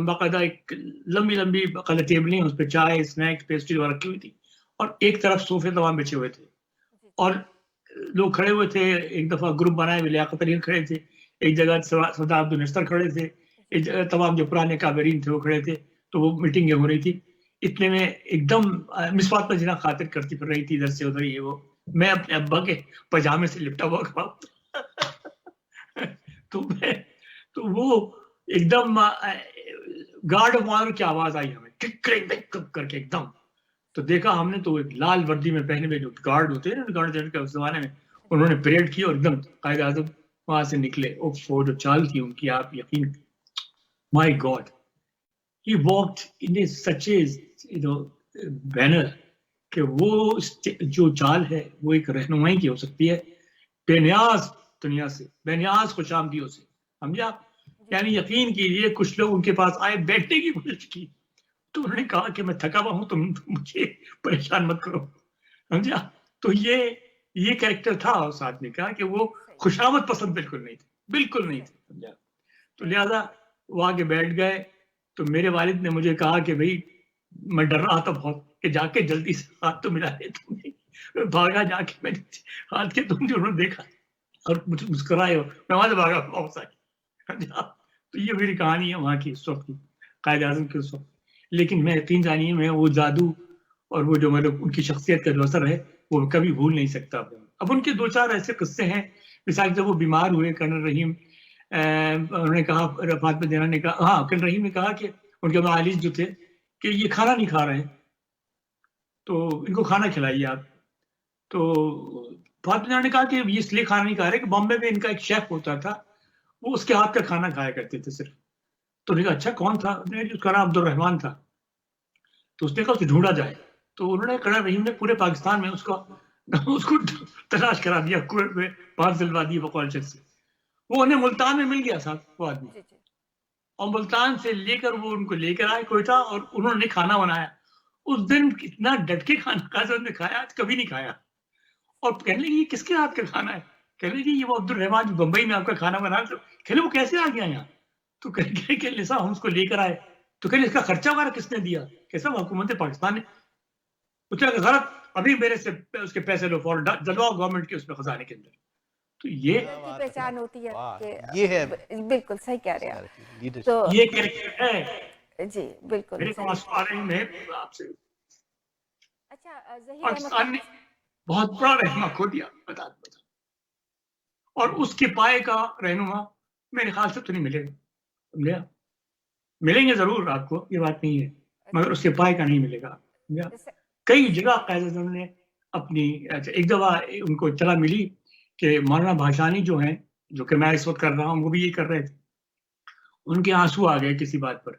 باقاعدہ ایک لمبی لمبی باقاعدہ ٹیبلیں، اس پہ چائے، اسنیکس، پیسٹری وغیرہ رکھی ہوئی تھی، اور ایک طرف صوفے تمام بچے ہوئے تھے اور لوگ کھڑے ہوئے تھے. ایک دفعہ گروپ بنائے ہوئے لیاقت علی کھڑے تھے، ایک جگہ سردار عبد النصر کھڑے تھے، ایک جگہ تمام جو پرانے کابرین تھے وہ کھڑے تھے. تو وہ میٹنگیں ہو رہی تھی. اتنے میں ایک دم مسوات پر جنا خاطر کرتی پھر رہی تھی ادھر سے ادھر. یہ وہ میں اپنے ابا کے پجامے سے لپٹا ہوا کھڑا تو وہ ایک دم گارڈ آف آنر کی آواز آئی ہمیں کر کے ایک دم. تو دیکھا ہم نے تو ایک لال وردی میں پہنے ہوئے جو گارڈ ہوتے ہیں گارڈ جنرل کے اس زمانے میں، انہوں نے پریڈ کی اور ایک دم قائد اعظم وہاں سے نکلے. وہ جو چال تھی ان کی آپ یقین، مائی گاڈ، ہی واکڈ ان سچ اے بینر کہ وہ جو چال ہے وہ ایک رہنمائی کی ہو سکتی ہے بے نیاز دنیا سے، بے نیاز خوش آمدیوں سے. سمجھا؟ یعنی یقین کیجیے کچھ لوگ ان کے پاس آئے، بیٹھنے کی کوشش کی تو انہوں نے کہا کہ میں تھکا ہوا ہوں، تم مجھے پریشان مت کرو. سمجھا؟ تو یہ کریکٹر تھا اس آدمی کا کہ وہ خوشامد پسند بالکل نہیں تھے، بالکل نہیں تھے. سمجھا؟ تو لہذا وہ آگے بیٹھ گئے. تو میرے والد نے مجھے کہا کہ بھائی میں ڈر رہا تھا بہت کہ جا کے جلدی سے ہاتھ تو ملا لے. تم نے بھاگا جا کے میں ہاتھ کے تم جو انہوں نے دیکھا اور مجھے مسکرائے اور میں وہاں سے بھاگا واپس آئی. تو یہ میری کہانی ہے وہاں کی اس وقت کی، قائد اعظم کے اس وقت. لیکن میں یقین جانیے میں وہ جادو اور وہ جو مطلب ان کی شخصیت کا جو اثر ہے وہ کبھی بھول نہیں سکتا. اب ان کے دو چار ایسے قصے ہیں، مثال جب وہ بیمار ہوئے کرنل رحیم، انہوں نے کہا، فاطمہ زینہ نے کہا، ہاں کرنل رحیم نے کہا کہ ان کے معالج جو تھے کہ یہ کھانا نہیں کھا رہے ہیں تو ان کو کھانا کھلائیے آپ. تو فاطمہ زینہ نے کہا کہ یہ اس لیے کھانا نہیں کھا رہے کہ بامبے میں ان کا ایک شیف ہوتا تھا، وہ اس کے ہاتھ کا کھانا کھایا کرتے تھے صرف. تو نے کہا اچھا کون تھا؟ اس کا نام عبد الرحمان تھا. تو اس نے کہا اسے ڈھونڈا جائے. تو انہوں نے کرنل رحیم نے پورے پاکستان میں اس کو تلاش کرا دیا، کوئٹ میں بات دلوا دی بقول شخص سے. وہ انہیں ملتان میں مل گیا صاحب وہ آدمی، اور ملتان سے لے کر وہ ان کو لے کر آئے کوئٹہ اور انہوں نے کھانا بنایا. اس دن اتنا ڈٹ کے کھانا قائد نے کھایا، کبھی نہیں کھایا. اور کہنے لگے یہ کس کے ہاتھ کا کھانا ہے؟ کہنے لگے یہ وہ عبد الرحمان جو بمبئی میں آپ کا کھانا بنا رہا. کہنے وہ کیسے آ گیا یہاں؟ تو کہ صاحب ہم اس کو لے کر آئے. تو کہنے اس کا خرچہ وغیرہ کس نے دیا؟ کیسا حکومت پاکستان نے. اس نے کہا غلط، ابھی میرے سے اس کے پیسے لو فوراً جلواؤ گورنمنٹ کے اس میں خزانے کے اندر. تو یہ پہچان ہوتی ہے کہ یہ ہے بالکل صحیح کہہ رہے ہیں. تو یہ کریکٹر ہے جی بالکل میرے پاس آ رہے میں آپ سے. اچھا پاکستان نے بہت بڑا رہنما کھو دیا بتا، اور اس کے پائے کا رہنما میرے خیال سے تو نہیں ملے گا. ملیں گے ضرور آپ کو، یہ بات نہیں ہے، مگر اس کے پائے کا نہیں ملے گا. کئی جگہ قائد اعظم نے اپنی ایک دفعہ ان کو اطلاع ملی کہ مولانا بھاشانی جو ہیں، جو کہ میں اس وقت کر رہا ہوں، وہ بھی یہ کر رہے تھے. ان کے آنسو آ گئے کسی بات پر.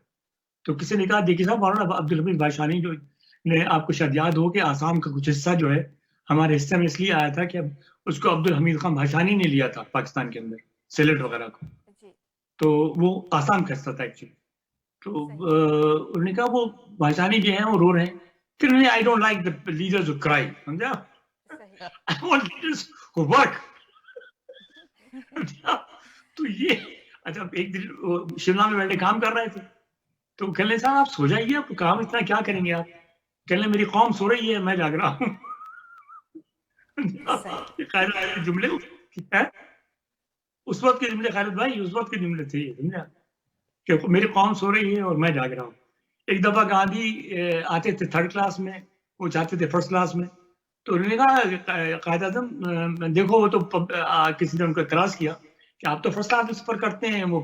تو کسی نے کہا دیکھیے صاحب، مولانا عبدالحمید بھاشانی جو نے، آپ کو شاید یاد ہو کہ آسام کا کچھ حصہ جو ہے ہمارے حصے میں اس لیے آیا تھا کہ اب اس کو عبدالحمید خان بھاشانی نے لیا تھا پاکستان کے اندر، سلیٹ وغیرہ کو. تو وہ آسام کا حصہ تھا ایکچولی. تو انہوں نے کہا وہ بھاشانی جو ہیں وہ رو رہے ہیں. پھر انہوں نے I don't like the leaders who کرائی، سمجھا، I want leaders who work. تو یہ اچھا، ایک دن شملہ میں بیٹھے کام کر رہے تھے تو کہنے صاحب آپ سو جائیے، آپ کام اتنا کیا کریں گے آپ؟ کہنے میری قوم سو رہی ہے، میں جاگ رہا ہوں. خیر جملے اس وقت کے جملے، خالد بھائی اس وقت کے جملے تھے، سمجھا، کہ میری قوم سو رہی ہے اور میں جاگ رہا ہوں. ایک دفعہ گاندھی آتے تھے 3rd کلاس میں، وہ چاہتے تھے 1st کلاس میں. تو انہوں نے کہا قائد اعظم دیکھو، وہ تو کسی نے ان کو اعتراض کیا کہ آپ تو 1st کلاس میں سفر کرتے ہیں، وہ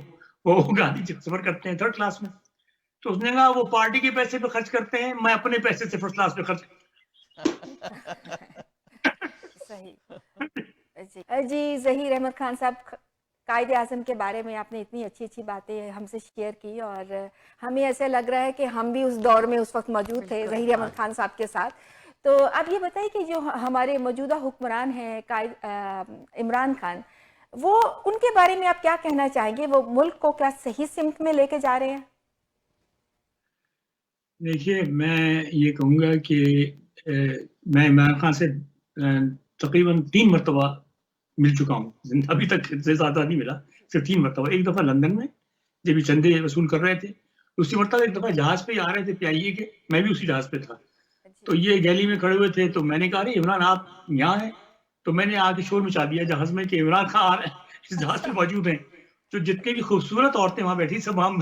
گاندھی سفر کرتے ہیں 3rd کلاس میں. تو اس نے کہا وہ پارٹی کے پیسے پہ خرچ کرتے ہیں، میں اپنے پیسے سے 1st کلاس پہ خرچ. جی ظہیر احمد خان صاحب، قائد اعظم کے بارے میں آپ نے اتنی اچھی اچھی باتیں ہم سے شیئر کی، اور ہمیں ایسے لگ رہا ہے کہ ہم بھی اس دور میں اس وقت موجود تھے ظہیر احمد خان صاحب کے ساتھ. تو آپ یہ بتائیں کہ جو ہمارے موجودہ حکمران ہیں قائد عمران خان، وہ ان کے بارے میں آپ کیا کہنا چاہیں گے؟ وہ ملک کو کیا صحیح سمت میں لے کے جا رہے ہیں؟ دیکھیے، میں یہ کہوں گا کہ میں عمران خان سے تقریباً 3 مرتبہ مل چکا ہوں، ابھی تک سے زیادہ نہیں ملا، صرف 3 مرتبہ. ایک دفعہ لندن میں جب یہ چندے وصول کر رہے تھے، دوسری مرتبہ ایک دفعہ جہاز پہ آ رہے تھے PIA کے، میں بھی اسی جہاز پہ تھا. تو یہ گیلی میں کھڑے ہوئے تھے، تو میں نے کہا ارے عمران آپ یہاں ہیں؟ تو میں نے آ کے شور مچا دیا جہاز میں کہ عمران خان آ رہے ہیں، اس جہاز پہ موجود ہیں. تو جتنے بھی خوبصورت عورتیں وہاں بیٹھی، سب ہم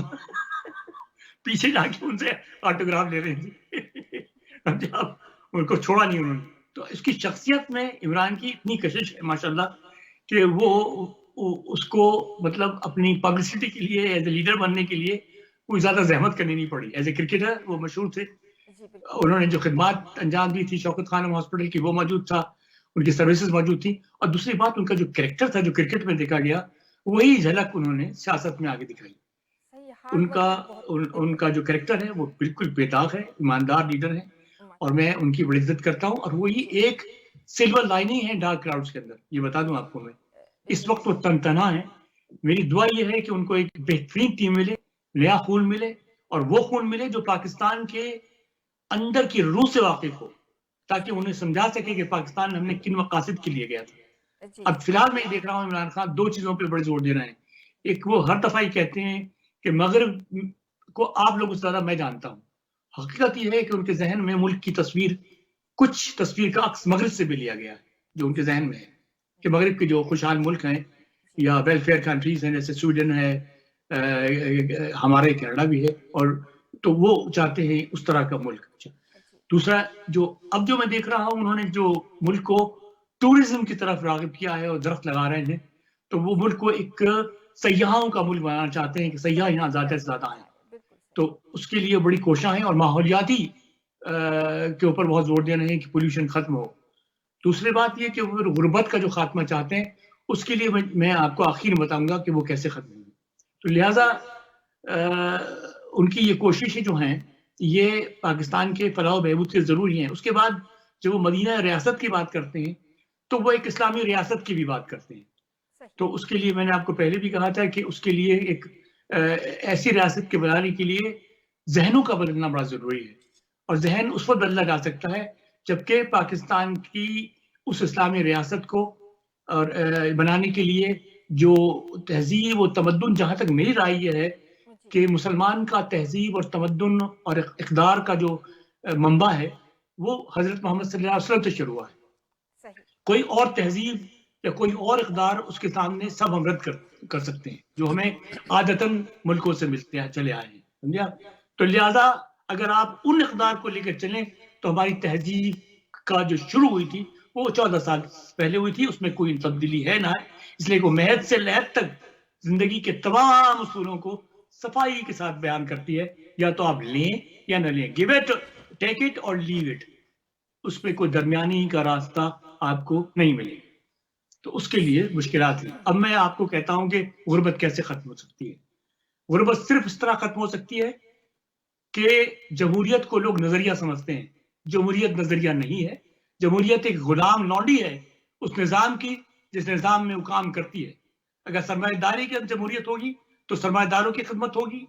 پیچھے جا کے ان سے آٹوگراف لے رہے تھے. ان کو چھوڑا نہیں انہوں نے. تو اس کی شخصیت میں عمران کی اتنی کشش ہے ماشاءاللہ کہ وہ اس کو مطلب اپنی پبلسٹی کے لیے، ایز اے لیڈر بننے کے لیے کوئی زیادہ زحمت کرنی نہیں پڑی. ایز اے کرکٹر وہ مشہور تھے، انہوں نے جو خدمات انجام دی تھی شوکت خانم ہاسپٹل کی، وہ موجود تھا، ان کی سروسز موجود تھی. اور دوسری بات، ان کا جو کریکٹر تھا جو کرکٹ میں دیکھا گیا، وہی جھلک انہوں نے سیاست میں آگے دکھائی. ان کا جو کریکٹر ہے وہ بالکل بے داغ ہے، ایماندار لیڈر ہے، اور میں ان کی بڑی عزت کرتا ہوں. اور وہی ایک سلور لائننگ ہے ڈارک کلاؤڈز کے اندر، یہ بتا دوں آپ کو. میں اس وقت وہ تنتنا ہے. میری دعا یہ ہے کہ ان کو ایک بہترین ٹیم ملے، نیا خون ملے، اور وہ خون ملے جو پاکستان کے اندر کی روح سے واقف ہو، تاکہ انہیں سمجھا سکے کہ پاکستان ہم نے کن مقاصد کے لیے گیا تھا. اب فی الحال میں دیکھ رہا ہوں عمران خان 2 چیزوں پہ بڑے زور دے رہے ہیں. ایک، وہ ہر دفعہ ہی کہتے ہیں کہ مغرب کو آپ لوگوں سے زیادہ میں جانتا ہوں. حقیقت یہ ہے کہ ان کے ذہن میں ملک کی تصویر، کچھ تصویر کا عکس مغرب سے بھی لیا گیا ہے، جو ان کے ذہن میں ہے کہ مغرب کے جو خوشحال ملک ہیں یا ویلفیئر کنٹریز ہیں، جیسے سویڈن ہے، ہمارے کینیڈا بھی ہے، اور تو وہ چاہتے ہیں اس طرح کا ملک. دوسرا، جو میں دیکھ رہا ہوں، انہوں نے جو ملک کو ٹورزم کی طرف راغب کیا ہے اور درخت لگا رہے ہیں، تو وہ ملک کو ایک سیاحوں کا ملک بنانا چاہتے ہیں کہ سیاح یہاں زیادہ سے زیادہ آئیں. تو اس کے لیے بڑی کوشاں ہیں، اور ماحولیاتی کے اوپر بہت زور دے رہے ہیں کہ پولوشن ختم ہو. دوسری بات یہ کہ وہ غربت کا جو خاتمہ چاہتے ہیں، اس کے لیے میں آپ کو آخر میں بتاؤں گا کہ وہ کیسے ختم ہوگی. تو لہٰذا ان کی یہ کوششیں جو ہیں، یہ پاکستان کے فلاح و بہبود کے ضروری ہیں. اس کے بعد جب وہ مدینہ ریاست کی بات کرتے ہیں، تو وہ ایک اسلامی ریاست کی بھی بات کرتے ہیں. تو اس کے لیے میں نے آپ کو پہلے بھی کہا تھا کہ اس کے لیے ایک ایسی ریاست کے بنانے کے لیے ذہنوں کا بدلنا بڑا ضروری ہے. اور ذہن اس وقت بدلا جا سکتا ہے جبکہ پاکستان کی اس اسلامی ریاست کو اور بنانے کے لیے جو تہذیب و تمدن، جہاں تک میری رائے یہ ہے کہ مسلمان کا تہذیب اور تمدن اور اقدار کا جو منبع ہے، وہ حضرت محمد صلی اللہ علیہ وسلم سے شروع ہوا ہے. کوئی اور تہذیب یا کوئی اور اقدار اس کے سامنے سب ہم رد کر سکتے ہیں، جو ہمیں عادتاً ملکوں سے ملتے ہیں، چلے آئے ہیں، سمجھا. تو لہذا اگر آپ ان اقدار کو لے کر چلیں تو ہماری تہذیب کا جو شروع ہوئی تھی وہ 14 سال پہلے ہوئی تھی، اس میں کوئی تبدیلی ہے نہ ہے. اس لیے وہ مہد سے لحد تک زندگی کے تمام اصولوں کو صفائی کے ساتھ بیان کرتی ہے. یا تو آپ لیں یا نہ لیں، گیو اٹ، ٹیک اٹ اور لیو اٹ. اس پہ کوئی درمیانی کا راستہ آپ کو نہیں ملے گا، تو اس کے لیے مشکلات ہیں۔ اب میں آپ کو کہتا ہوں کہ غربت کیسے ختم ہو سکتی ہے۔ غربت صرف اس طرح ختم ہو سکتی ہے کہ جمہوریت کو لوگ نظریہ سمجھتے ہیں، جمہوریت نظریہ نہیں ہے، جمہوریت ایک غلام لونڈی ہے اس نظام کی جس نظام میں وہ کام کرتی ہے۔ اگر سرمایہ داری کی جمہوریت ہوگی تو سرمایہ داروں کی خدمت ہوگی،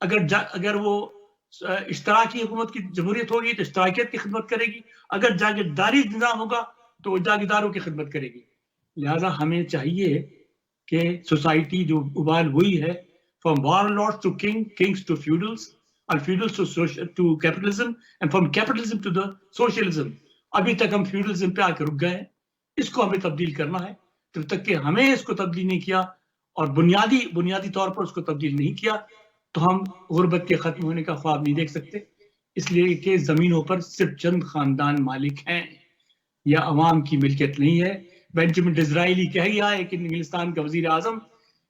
اگر وہ اشتراکی حکومت کی جمہوریت ہوگی تو اشتراکیت کی خدمت کرے گی، اگر جاگیرداری نظام ہوگا تو وہ جاگیرداروں کی خدمت کرے گی۔ لہذا ہمیں چاہیے کہ سوسائٹی جو ابال ہوئی ہے from warlords to kings to feudals and feudals to capitalism and from capitalism to the socialism، ابھی تک ہم فیوڈلزم پہ آ کے رک گئے ہیں، اس کو ہمیں تبدیل کرنا ہے۔ جب تک کہ ہمیں اس کو تبدیل نہیں کیا اور بنیادی طور پر اس کو تبدیل نہیں کیا تو ہم غربت کے ختم ہونے کا خواب نہیں دیکھ سکتے، اس لیے کہ زمینوں پر صرف چند خاندان مالک ہیں، یا عوام کی ملکیت نہیں ہے۔ بینجامن ڈزرائیلی کہہ گیا ہے کہ انگلستان کا وزیر اعظم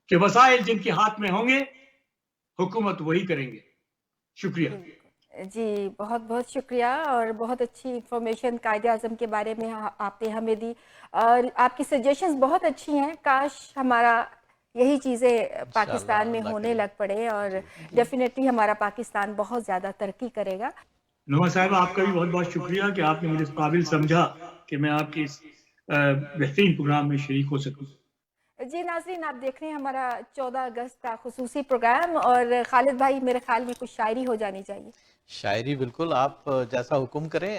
کہ وسائل جن کے ہاتھ میں ہوں گے حکومت وہی کریں گے۔ شکریہ جی، بہت بہت شکریہ، اور بہت اچھی انفارمیشن قائد اعظم کے بارے میں آپ نے ہمیں دی، اور آپ کی سجیشنز بہت اچھی ہیں۔ کاش ہمارا یہی چیزیں پاکستان میں ہونے لگ پڑے، اور ڈیفینیٹلی ہمارا پاکستان بہت زیادہ ترقی کرے گا۔ نما صاحب، آپ کا بھی بہت بہت شکریہ کہ آپ نے مجھے اس قابل سمجھا کہ میں آپ کے اس بہترین پروگرام میں شریک ہو سکوں۔ جی ناظرین، آپ دیکھ رہے ہیں ہمارا 14 اگست کا خصوصی پروگرام، اور خالد بھائی میرے خیال میں کچھ شاعری ہو جانی چاہیے۔ شاعری بالکل، آپ جیسا حکم کریں۔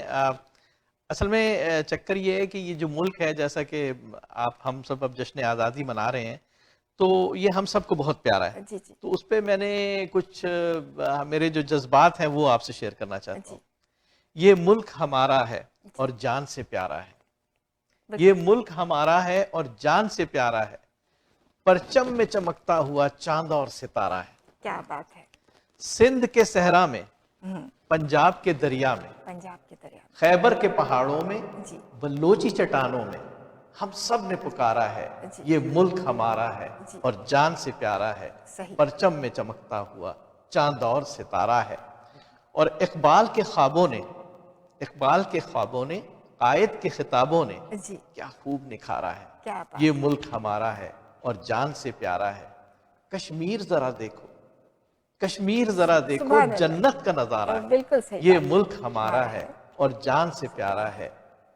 اصل میں چکر یہ ہے کہ یہ جو ملک ہے، جیسا کہ ہم سب اب جشن آزادی منا رہے ہیں، تو یہ ہم سب کو بہت پیارا ہے۔ جی جی، تو اس پہ میں نے کچھ میرے جو جذبات ہیں وہ آپ سے شیئر کرنا چاہتا ہوں۔ یہ ملک ہمارا ہے اور جان سے پیارا ہے، یہ ملک ہمارا ہے اور جان سے پیارا ہے، پرچم میں چمکتا ہوا چاند اور ستارہ ہے۔ کیا بات ہے! سندھ کے صحرا میں، پنجاب کے دریا میں، پنجاب کے دریا میں، خیبر کے پہاڑوں میں، جی بلوچی چٹانوں میں، ہم سب نے پکارا ہے، یہ ملک ہمارا ہے اور جان سے پیارا ہے، صحیح، پرچم میں چمکتا ہوا چاند اور ستارہ ہے۔ اور اقبال کے خوابوں نے، قائد کے خطابوں نے جی کیا خوب نکھارا ہے، کیا بات! یہ ملک ہمارا ہے اور جان سے پیارا ہے۔ کشمیر ذرا دیکھو، کشمیر ذرا دیکھو، سبحان اللہ، جنت کا نظارہ ہے، بالکل صحیح یہ بات۔ ملک ہمارا ہے اور جان سے پیارا ہے،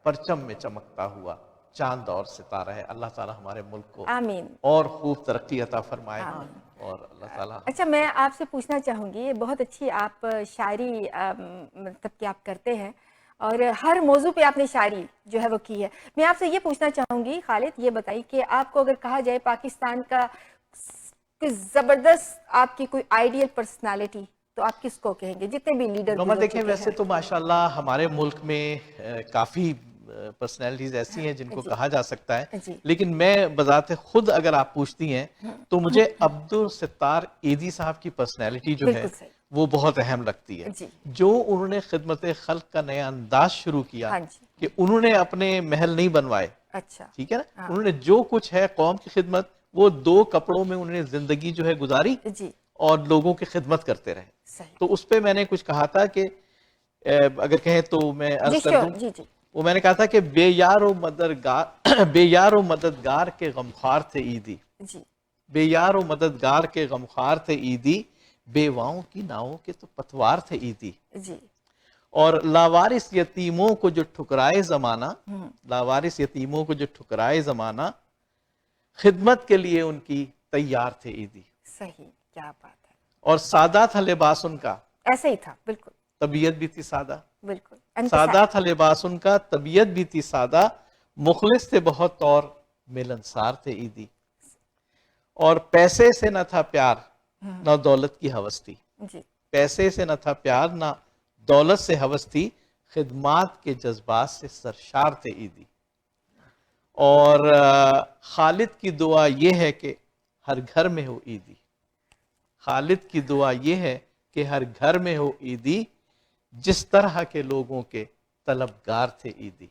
پرچم میں چمکتا ہوا چاند اور ستارہ ہے۔ اللہ تعالی ہمارے ملک کو آمین۔ اور خوب ترقی عطا فرمائے، اور اللہ تعالیٰ۔ اچھا، میں آپ سے پوچھنا چاہوں گی، بہت اچھی آپ شاعری مطلب کہ آپ کرتے ہیں، اور ہر موضوع پہ آپ نے شاعری جو ہے وہ کی ہے۔ میں آپ سے یہ پوچھنا چاہوں گی خالد، یہ بتائیے کہ آپ کو اگر کہا جائے پاکستان کا زبردست آپ کی کوئی آئیڈیل پرسنالٹی، تو آپ کس کو کہیں گے؟ جتنے بھی لیڈر نوما دیکھیں، ویسے تو ماشاءاللہ ہمارے ملک میں کافی پرسنالٹیز ایسی ہیں جن کو کہا جا سکتا ہے، لیکن میں بذات خود اگر آپ پوچھتی ہیں تو مجھے عبدالستار ایدھی صاحب کی پرسنالٹی جو ہے وہ بہت اہم لگتی ہے۔ جو انہوں نے خدمت خلق کا نیا انداز شروع کیا کہ انہوں نے اپنے محل نہیں بنوائے، ٹھیک ہے نا، انہوں نے جو کچھ ہے قوم کی خدمت، وہ 2 کپڑوں میں انہوں نے زندگی جو ہے گزاری اور لوگوں کی خدمت کرتے رہے۔ تو اس پہ میں نے کچھ کہا تھا کہ اگر کہیں تو میں عرض کر دوں، وہ میں نے کہا تھا کہ بے یار و مددگار کے غمخوار تھے عیدی، بے یار و مددگار کے غمخوار تھے عیدی، بیواؤں کی ناؤں کے تو پتوار تھے عیدی، اور لاوارث یتیموں کو جو ٹھکرائے زمانہ، لاوارث یتیموں کو جو ٹھکرائے زمانہ، خدمت کے لیے ان کی تیار تھے عیدی۔ صحیح، کیا بات ہے! اور سادہ تھا لباس ان کا، ایسے ہی تھا، بالکل، طبیعت بھی تھی سادہ، بالکل سادہ تھا لباس ان کا، طبیعت بھی تھی سادہ، مخلص تھے بہت اور ملنسار تھے عیدی، اور پیسے سے نہ تھا پیار نہ دولت کی ہوس تھی، پیسے سے نہ تھا پیار نہ دولت سے ہوس تھی، خدمات کے جذبات سے سرشار تھے عیدی۔ اور خالد کی دعا یہ ہے کہ ہر گھر میں ہو عیدی، خالد کی دعا یہ ہے کہ ہر گھر میں ہو عیدی، جس طرح کے لوگوں کے طلبگار تھے عیدی۔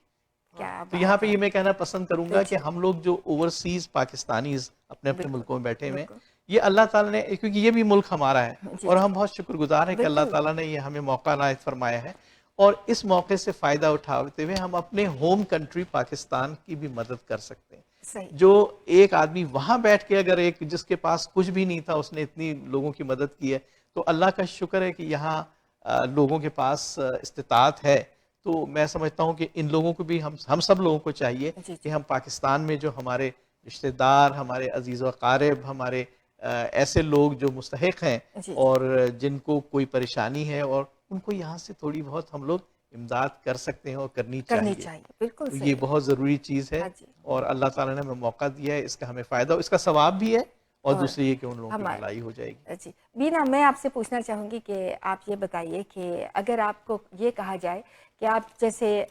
تو یہاں پہ یہ میں کہنا پسند کروں گا کہ ہم لوگ جو اوورسیز پاکستانیز اپنے اپنے ملکوں میں بیٹھے ہوئے، یہ اللہ تعالیٰ نے، کیونکہ یہ بھی ملک ہمارا ہے اور ہم بہت شکر گزار ہیں کہ اللہ تعالیٰ نے یہ ہمیں موقع عنایت فرمایا ہے، اور اس موقع سے فائدہ اٹھاتے ہوئے ہم اپنے ہوم کنٹری پاکستان کی بھی مدد کر سکتے ہیں. جو ایک آدمی وہاں بیٹھ کے اگر ایک جس کے پاس کچھ بھی نہیں تھا اس نے اتنی لوگوں کی مدد کی ہے, تو اللہ کا شکر ہے کہ یہاں لوگوں کے پاس استطاعت ہے. تو میں سمجھتا ہوں کہ ان لوگوں کو بھی ہم سب لوگوں کو چاہیے کہ ہم پاکستان میں جو ہمارے رشتہ دار, ہمارے عزیز و اقارب, ہمارے ایسے لوگ جو مستحق ہیں اور جن کو کوئی پریشانی ہے, اور ان کو یہاں سے تھوڑی بہت ہم لوگ امداد کر سکتے ہیں اور کرنی چاہیے. بالکل یہ بہت ضروری چیز ہے اور اللہ تعالیٰ نے ہمیں موقع دیا ہے, اس کا ہمیں فائدہ, اس کا ثواب بھی ہے اور دوسری یہ کہ ان لوگوں کی بھلائی ہو جائے گی. جی بینا, میں آپ سے پوچھنا چاہوں گی کہ آپ یہ بتائیے کہ اگر آپ کو یہ کہا جائے کہ آپ جیسے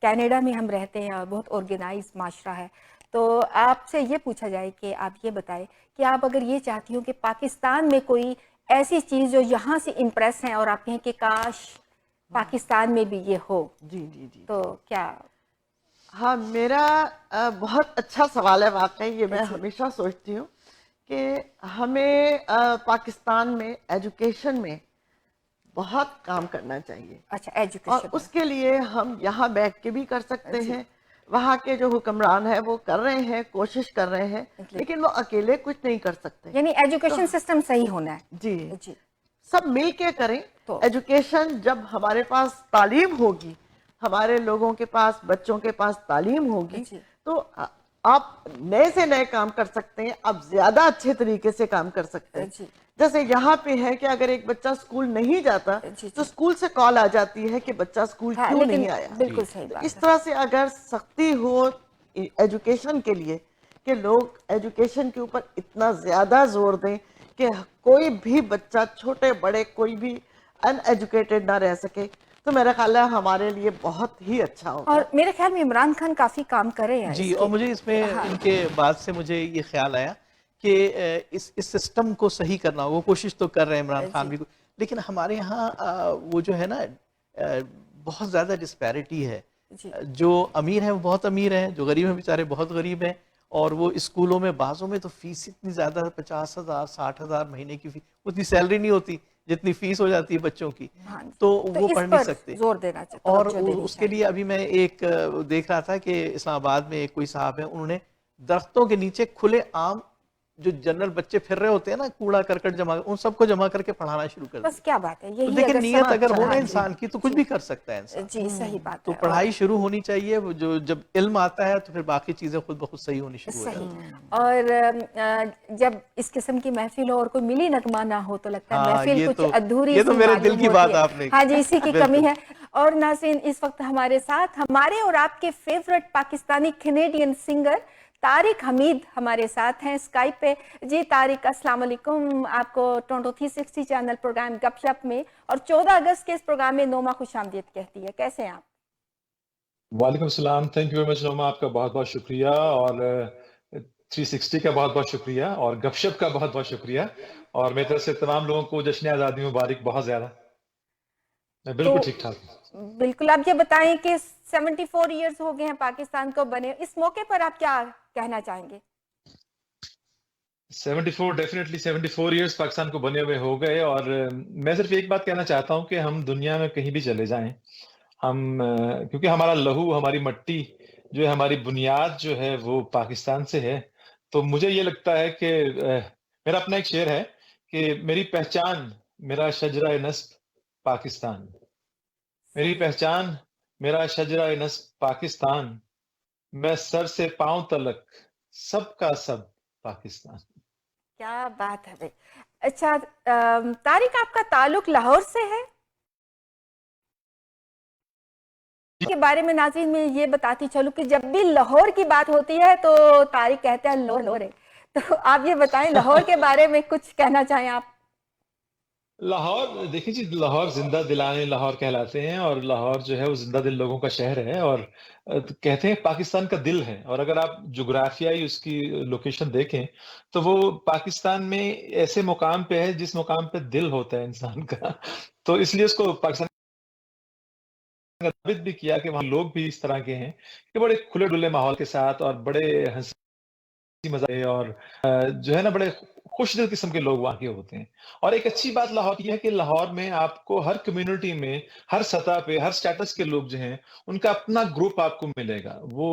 کینیڈا میں ہم رہتے ہیں اور بہت آرگنائز معاشرہ ہے, تو آپ سے یہ پوچھا جائے کہ آپ یہ بتائیں کہ آپ اگر یہ چاہتی ہوں کہ پاکستان میں کوئی ایسی چیز جو یہاں سے امپریس ہیں اور آپ کہیں کہ کاش پاکستان میں بھی یہ ہو, تو کیا؟ ہاں, میرا بہت اچھا سوال ہے واقعی. یہ میں ہمیشہ سوچتی ہوں کہ ہمیں پاکستان میں ایجوکیشن میں بہت کام کرنا چاہیے. اچھا, ایجوکیشن, اور اس کے لیے ہم یہاں بیٹھ کے بھی کر سکتے ہیں. وہاں کے جو حکمران ہیں وہ کر رہے ہیں, کوشش کر رہے ہیں, لیکن وہ اکیلے کچھ نہیں کر سکتے. یعنی ایجوکیشن سسٹم صحیح ہونا ہے. جی, سب مل کے کریں. ایجوکیشن جب ہمارے پاس تعلیم ہوگی, ہمارے لوگوں کے پاس, بچوں کے پاس تعلیم ہوگی, تو آپ نئے سے نئے کام کر سکتے ہیں, آپ زیادہ اچھے طریقے سے کام کر سکتے ہیں. جیسے یہاں پہ ہے کہ اگر ایک بچہ سکول نہیں جاتا تو سکول سے کال آ جاتی ہے کہ بچہ سکول کیوں نہیں آیا. بالکل صحیح بات. اس طرح سے اگر سختی ہو ایجوکیشن کے لیے کہ لوگ ایجوکیشن کے اوپر اتنا زیادہ زور دیں کہ کوئی بھی بچہ, چھوٹے بڑے, کوئی بھی ان ایجوکیٹڈ نہ رہ سکے, تو میرا خیال ہے ہمارے لیے بہت ہی اچھا ہوگا. اور میرے خیال میں عمران خان کافی کام کر رہے ہیں. جی, اور مجھے اس میں ان کے بات سے مجھے یہ خیال آیا کہ اس سسٹم کو صحیح کرنا, وہ کوشش تو کر رہے ہیں عمران خان بھی, لیکن ہمارے یہاں وہ جو ہے نا بہت زیادہ ڈسپیرٹی ہے. جو امیر ہیں وہ بہت امیر ہیں, جو غریب ہیں بیچارے بہت غریب ہیں, اور وہ اسکولوں میں بعضوں میں تو فیس اتنی زیادہ 50,000 60,000 مہینے کی فیس, اتنی سیلری نہیں ہوتی جتنی فیس ہو جاتی ہے بچوں کی, تو وہ پڑھ نہیں سکتے. اور اس کے لیے ابھی میں ایک دیکھ رہا تھا کہ اسلام آباد میں ایک کوئی صاحب ہے, انہوں نے درختوں کے نیچے کھلے عام جو جنرل بچے پھر رہے ہوتے ہیں نا, کوڑا کرکٹ جمع, ان سب کو جمع کر کے پڑھانا شروع کر دیا. بس کیا بات ہے, یہی لیکن نیت اگر ہو نا انسان کی تو کچھ بھی کر سکتا ہے انسان. جی صحیح بات تو پڑھائی شروع ہونی چاہیے, جو جب علم آتا ہے تو پھر باقی چیزیں خود بخود صحیح ہونی شروع ہو جاتی ہیں. اور جب اس قسم کی محفل ہو اور کوئی ملی نغمہ نہ ہو تو لگتا ہے محفل کچھ ادھوری. یہ تو میرے دل کی بات آپ نے. ہاں جی, اسی کی کمی ہے. اور ناظرین, اس وقت ہمارے ساتھ ہمارے اور آپ کے favourite Pakistani Canadian singer Tariq Hamid ہمارے ساتھ ہیں اسکائپ پہ. جی طارق, السلام علیکم. آپ کو ٹورنٹو 360 چینل پروگرام گپ شپ میں اور 14 اگست کے اس پروگرام میں نوما خوش آمدید کہتی ہے. کیسے ہیں آپ؟ وعلیکم السلام, تھینک یو ویری مچ نوما, آپ کا بہت بہت شکریہ, اور 360 کا بہت بہت شکریہ, اور گپ شپ کا بہت بہت شکریہ, اور میری طرف سے تمام لوگوں کو جشن آزادی مبارک بہت زیادہ. میں بالکل ٹھیک ٹھاک ہوں. بالکل. آپ یہ بتائیں کہ 74 ایئرز ہو گئے ہیں پاکستان کو بنے, اس موقع پر آپ کیا کہنا چاہیں گے؟ 74 ڈیفینیٹلی 74 ایئرز پاکستان کو بنے ہوئے ہو گئے, اور میں صرف ایک بات کہنا چاہتا ہوں کہ ہم دنیا میں کہیں بھی چلے جائیں, ہم کیونکہ ہمارا لہو, ہماری مٹی جو ہے, ہماری بنیاد جو ہے وہ پاکستان سے ہے, تو مجھے یہ لگتا ہے کہ میرا اپنا ایک شعر ہے کہ میری پہچان میرا شجرہ نسب پاکستان, میری پہچان میرا شجرہ نسب پاکستان, میں سر سے پاؤں تلک سب کا سب پاکستان. کیا بات ہے بھائی. اچھا طارق, آپ کا تعلق لاہور سے ہے؟ کے بارے میں ناظرین میں یہ بتاتی چلوں کہ جب بھی لاہور کی بات ہوتی ہے تو طارق کہتے ہیں لاہور ہے, تو آپ یہ بتائیں لاہور کے بارے میں کچھ کہنا چاہیں آپ؟ لاہور دیکھیں جی, لاہور زندہ دلانے لاہور کہلاتے ہیں, اور لاہور جو ہے وہ زندہ دل لوگوں کا شہر ہے, اور کہتے ہیں پاکستان کا دل ہے, اور اگر آپ جغرافیائی اس کی لوکیشن دیکھیں تو وہ پاکستان میں ایسے مقام پہ ہے جس مقام پہ دل ہوتا ہے انسان کا, تو اس لیے اس کو پاکستان ثابت بھی کیا کہ وہاں لوگ بھی اس طرح کے ہیں کہ بڑے کھلے ڈلے ماحول کے ساتھ اور بڑے ہنسی مزاح اور جو ہے نا بڑے خوش دل قسم کے لوگ وہاں کے ہوتے ہیں. اور ایک اچھی بات لاہور کی ہے کہ لاہور میں آپ کو ہر کمیونٹی میں ہر سطح پہ ہر سٹیٹس کے لوگ جو ہیں ان کا اپنا گروپ آپ کو ملے گا. وہ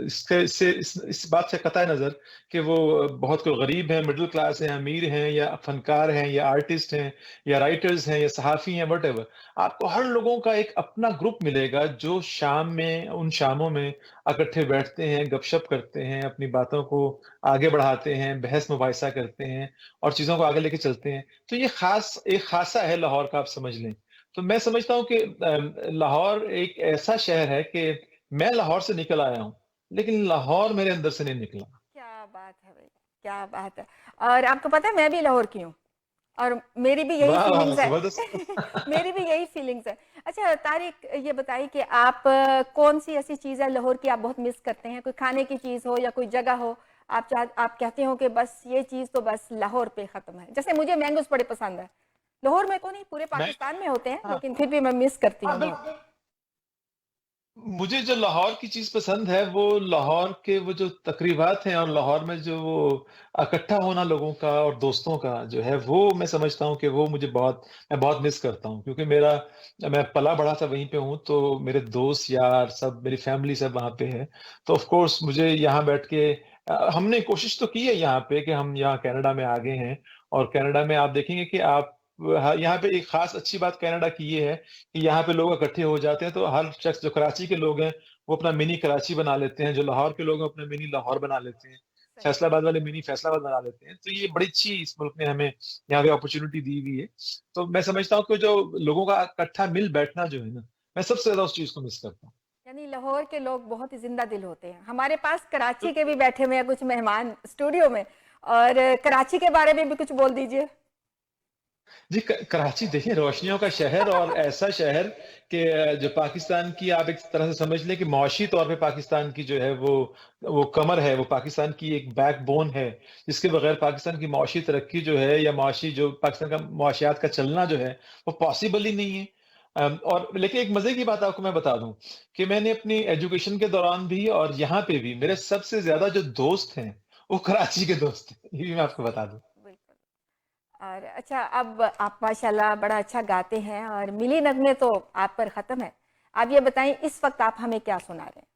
اس بات سے قطع نظر کہ وہ بہت کوئی غریب ہیں، مڈل کلاس ہیں، امیر ہیں، یا فنکار ہیں، یا آرٹسٹ ہیں، یا رائٹرز ہیں، یا صحافی ہیں، وٹ ایور، آپ کو ہر لوگوں کا ایک اپنا گروپ ملے گا جو شام میں ان شاموں میں اکٹھے بیٹھتے ہیں، گپ شپ کرتے ہیں، اپنی باتوں کو آگے بڑھاتے ہیں، بحث مباحثہ کرتے ہیں اور چیزوں کو آگے لے کے چلتے ہیں. تو یہ ایک خاصہ ہے لاہور کا، آپ سمجھ لیں. تو میں سمجھتا ہوں کہ لاہور ایک ایسا شہر ہے کہ میں لاہور سے نکل آیا ہوں لیکن لاہور میرے اندر سے نہیں نکلا. کیا بات ہے بھائی، کیا بات ہے. اور آپ کو پتہ ہے میں بھی لاہور کی ہوں اور میری بھی یہی فیلنگز ہے. میری بھی یہی فیلنگز ہے. اچھا طارق، یہ بتائیے کہ آپ کون سی ایسی چیز ہے لاہور کی آپ بہت مس کرتے ہیں؟ کوئی کھانے کی چیز ہو یا کوئی جگہ ہو آپ کہتے ہو کہ بس یہ چیز تو بس لاہور پہ ختم ہے. جیسے مجھے مینگوز بڑے پسند ہے، لاہور میں تو نہیں پورے پاکستان میں ہوتے ہیں لیکن پھر بھی میں مس کرتی ہوں. مجھے جو لاہور کی چیز پسند ہے وہ لاہور کے وہ جو تقریبات ہیں اور لاہور میں جو وہ اکٹھا ہونا لوگوں کا اور دوستوں کا جو ہے وہ میں سمجھتا ہوں کہ وہ میں بہت مس کرتا ہوں. کیونکہ میں پلا بڑا تھا وہیں پہ ہوں، تو میرے دوست یار سب، میری فیملی سب وہاں پہ ہے. تو آف کورس مجھے یہاں بیٹھ کے ہم نے کوشش تو کی ہے یہاں پہ کہ ہم یہاں کینیڈا میں آ گئے ہیں، اور کینیڈا میں آپ دیکھیں گے کہ آپ یہاں پہ ایک خاص اچھی بات کینیڈا کی یہ ہے کہ یہاں پہ لوگ اکٹھے ہو جاتے ہیں. تو ہر شخص جو کراچی کے لوگ ہیں وہ اپنا منی کراچی بنا لیتے ہیں، جو لاہور کے لوگ ہیں اپنا منی لاہور بنا لیتے ہیں، فیصلہ آباد والے منی فیصلہ آباد بنا لیتے ہیں. تو یہ بڑی اچھی اس ملک نے ہمیں یہاں پہ اپرچونٹی دی ہوئی ہے. تو میں سمجھتا ہوں کہ جو لوگوں کا اکٹھا مل بیٹھنا جو ہے نا، میں سب سے زیادہ اس چیز کو مس کرتا ہوں. یعنی لاہور کے لوگ بہت ہی زندہ دل ہوتے ہیں. ہمارے پاس کراچی کے بھی بیٹھے ہوئے ہیں کچھ مہمان اسٹوڈیو میں، اور کراچی کے بارے میں بھی کچھ بول دیجئے. جی کراچی دیکھیں روشنیوں کا شہر، اور ایسا شہر کہ جو پاکستان کی آپ ایک طرح سے سمجھ لیں کہ معاشی طور پہ پاکستان کی جو ہے وہ کمر ہے، وہ پاکستان کی ایک بیک بون ہے جس کے بغیر پاکستان کی معاشی ترقی جو ہے یا معاشی جو پاکستان کا معاشیات کا چلنا جو ہے وہ پاسبل ہی نہیں ہے. اور لیکن ایک مزے کی بات آپ کو میں بتا دوں کہ میں نے اپنی ایجوکیشن کے دوران بھی اور یہاں پہ بھی میرے سب سے زیادہ جو دوست ہیں وہ کراچی کے دوست ہیں، یہ بھی میں آپ کو بتا دوں. بالکل. اور اچھا، اب آپ ماشاءاللہ بڑا اچھا گاتے ہیں اور ملی نغمے تو آپ پر ختم ہے. آپ یہ بتائیں اس وقت آپ ہمیں کیا سنا رہے ہیں؟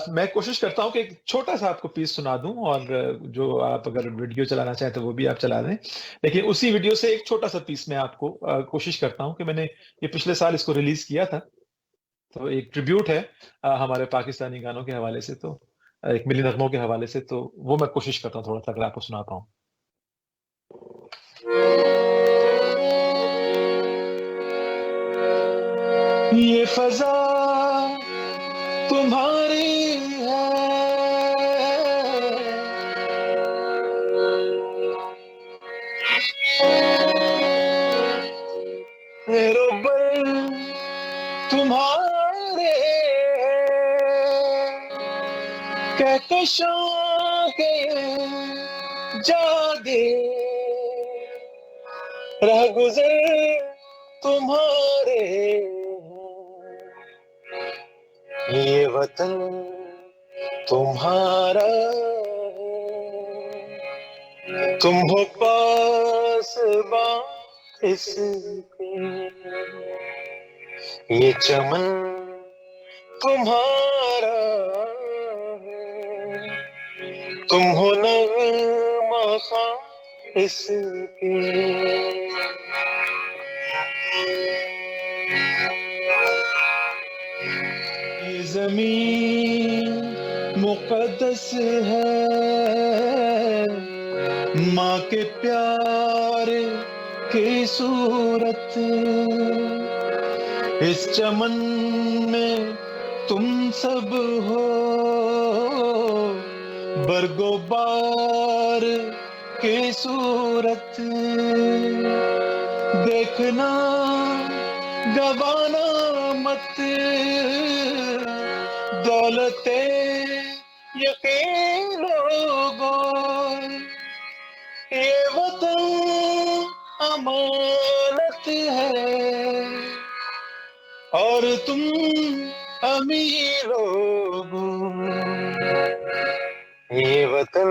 میں کوشش کرتا ہوں کہ ایک چھوٹا سا آپ کو پیس سنا دوں، اور جو آپ اگر ویڈیو چلانا چاہیں تو وہ بھی آپ چلا دیں. لیکن اسی ویڈیو سے ایک چھوٹا سا پیس میں آپ کو کوشش کرتا ہوں کہ میں نے یہ پچھلے سال اس کو ریلیز کیا تھا، تو ایک ٹریبیوٹ ہے ہمارے پاکستانی گانوں کے حوالے سے، تو ایک ملی نغموں کے حوالے سے، تو وہ میں کوشش کرتا ہوں تھوڑا سا اگر آپ کو سناتا ہوں. یہ فضا تمہاری ہے، روبر تمہارے کہکشاں کے جاگے، رہ گزر تمہارے، یہ وطن تمہارا، تم ہو پاس اس کے، یہ چمن تمہارا، تم ہو نغمہ خواں اس کے. یہ زمین مقدس ہے، ماں کے پیار کی صورت، اس چمن میں تم سب ہو، برگو بار کی صورت، دیکھنا گوانا مت دولت یقین لوگوں، یہ وطن امانت ہے اور تم امیر لوگوں، یہ وطن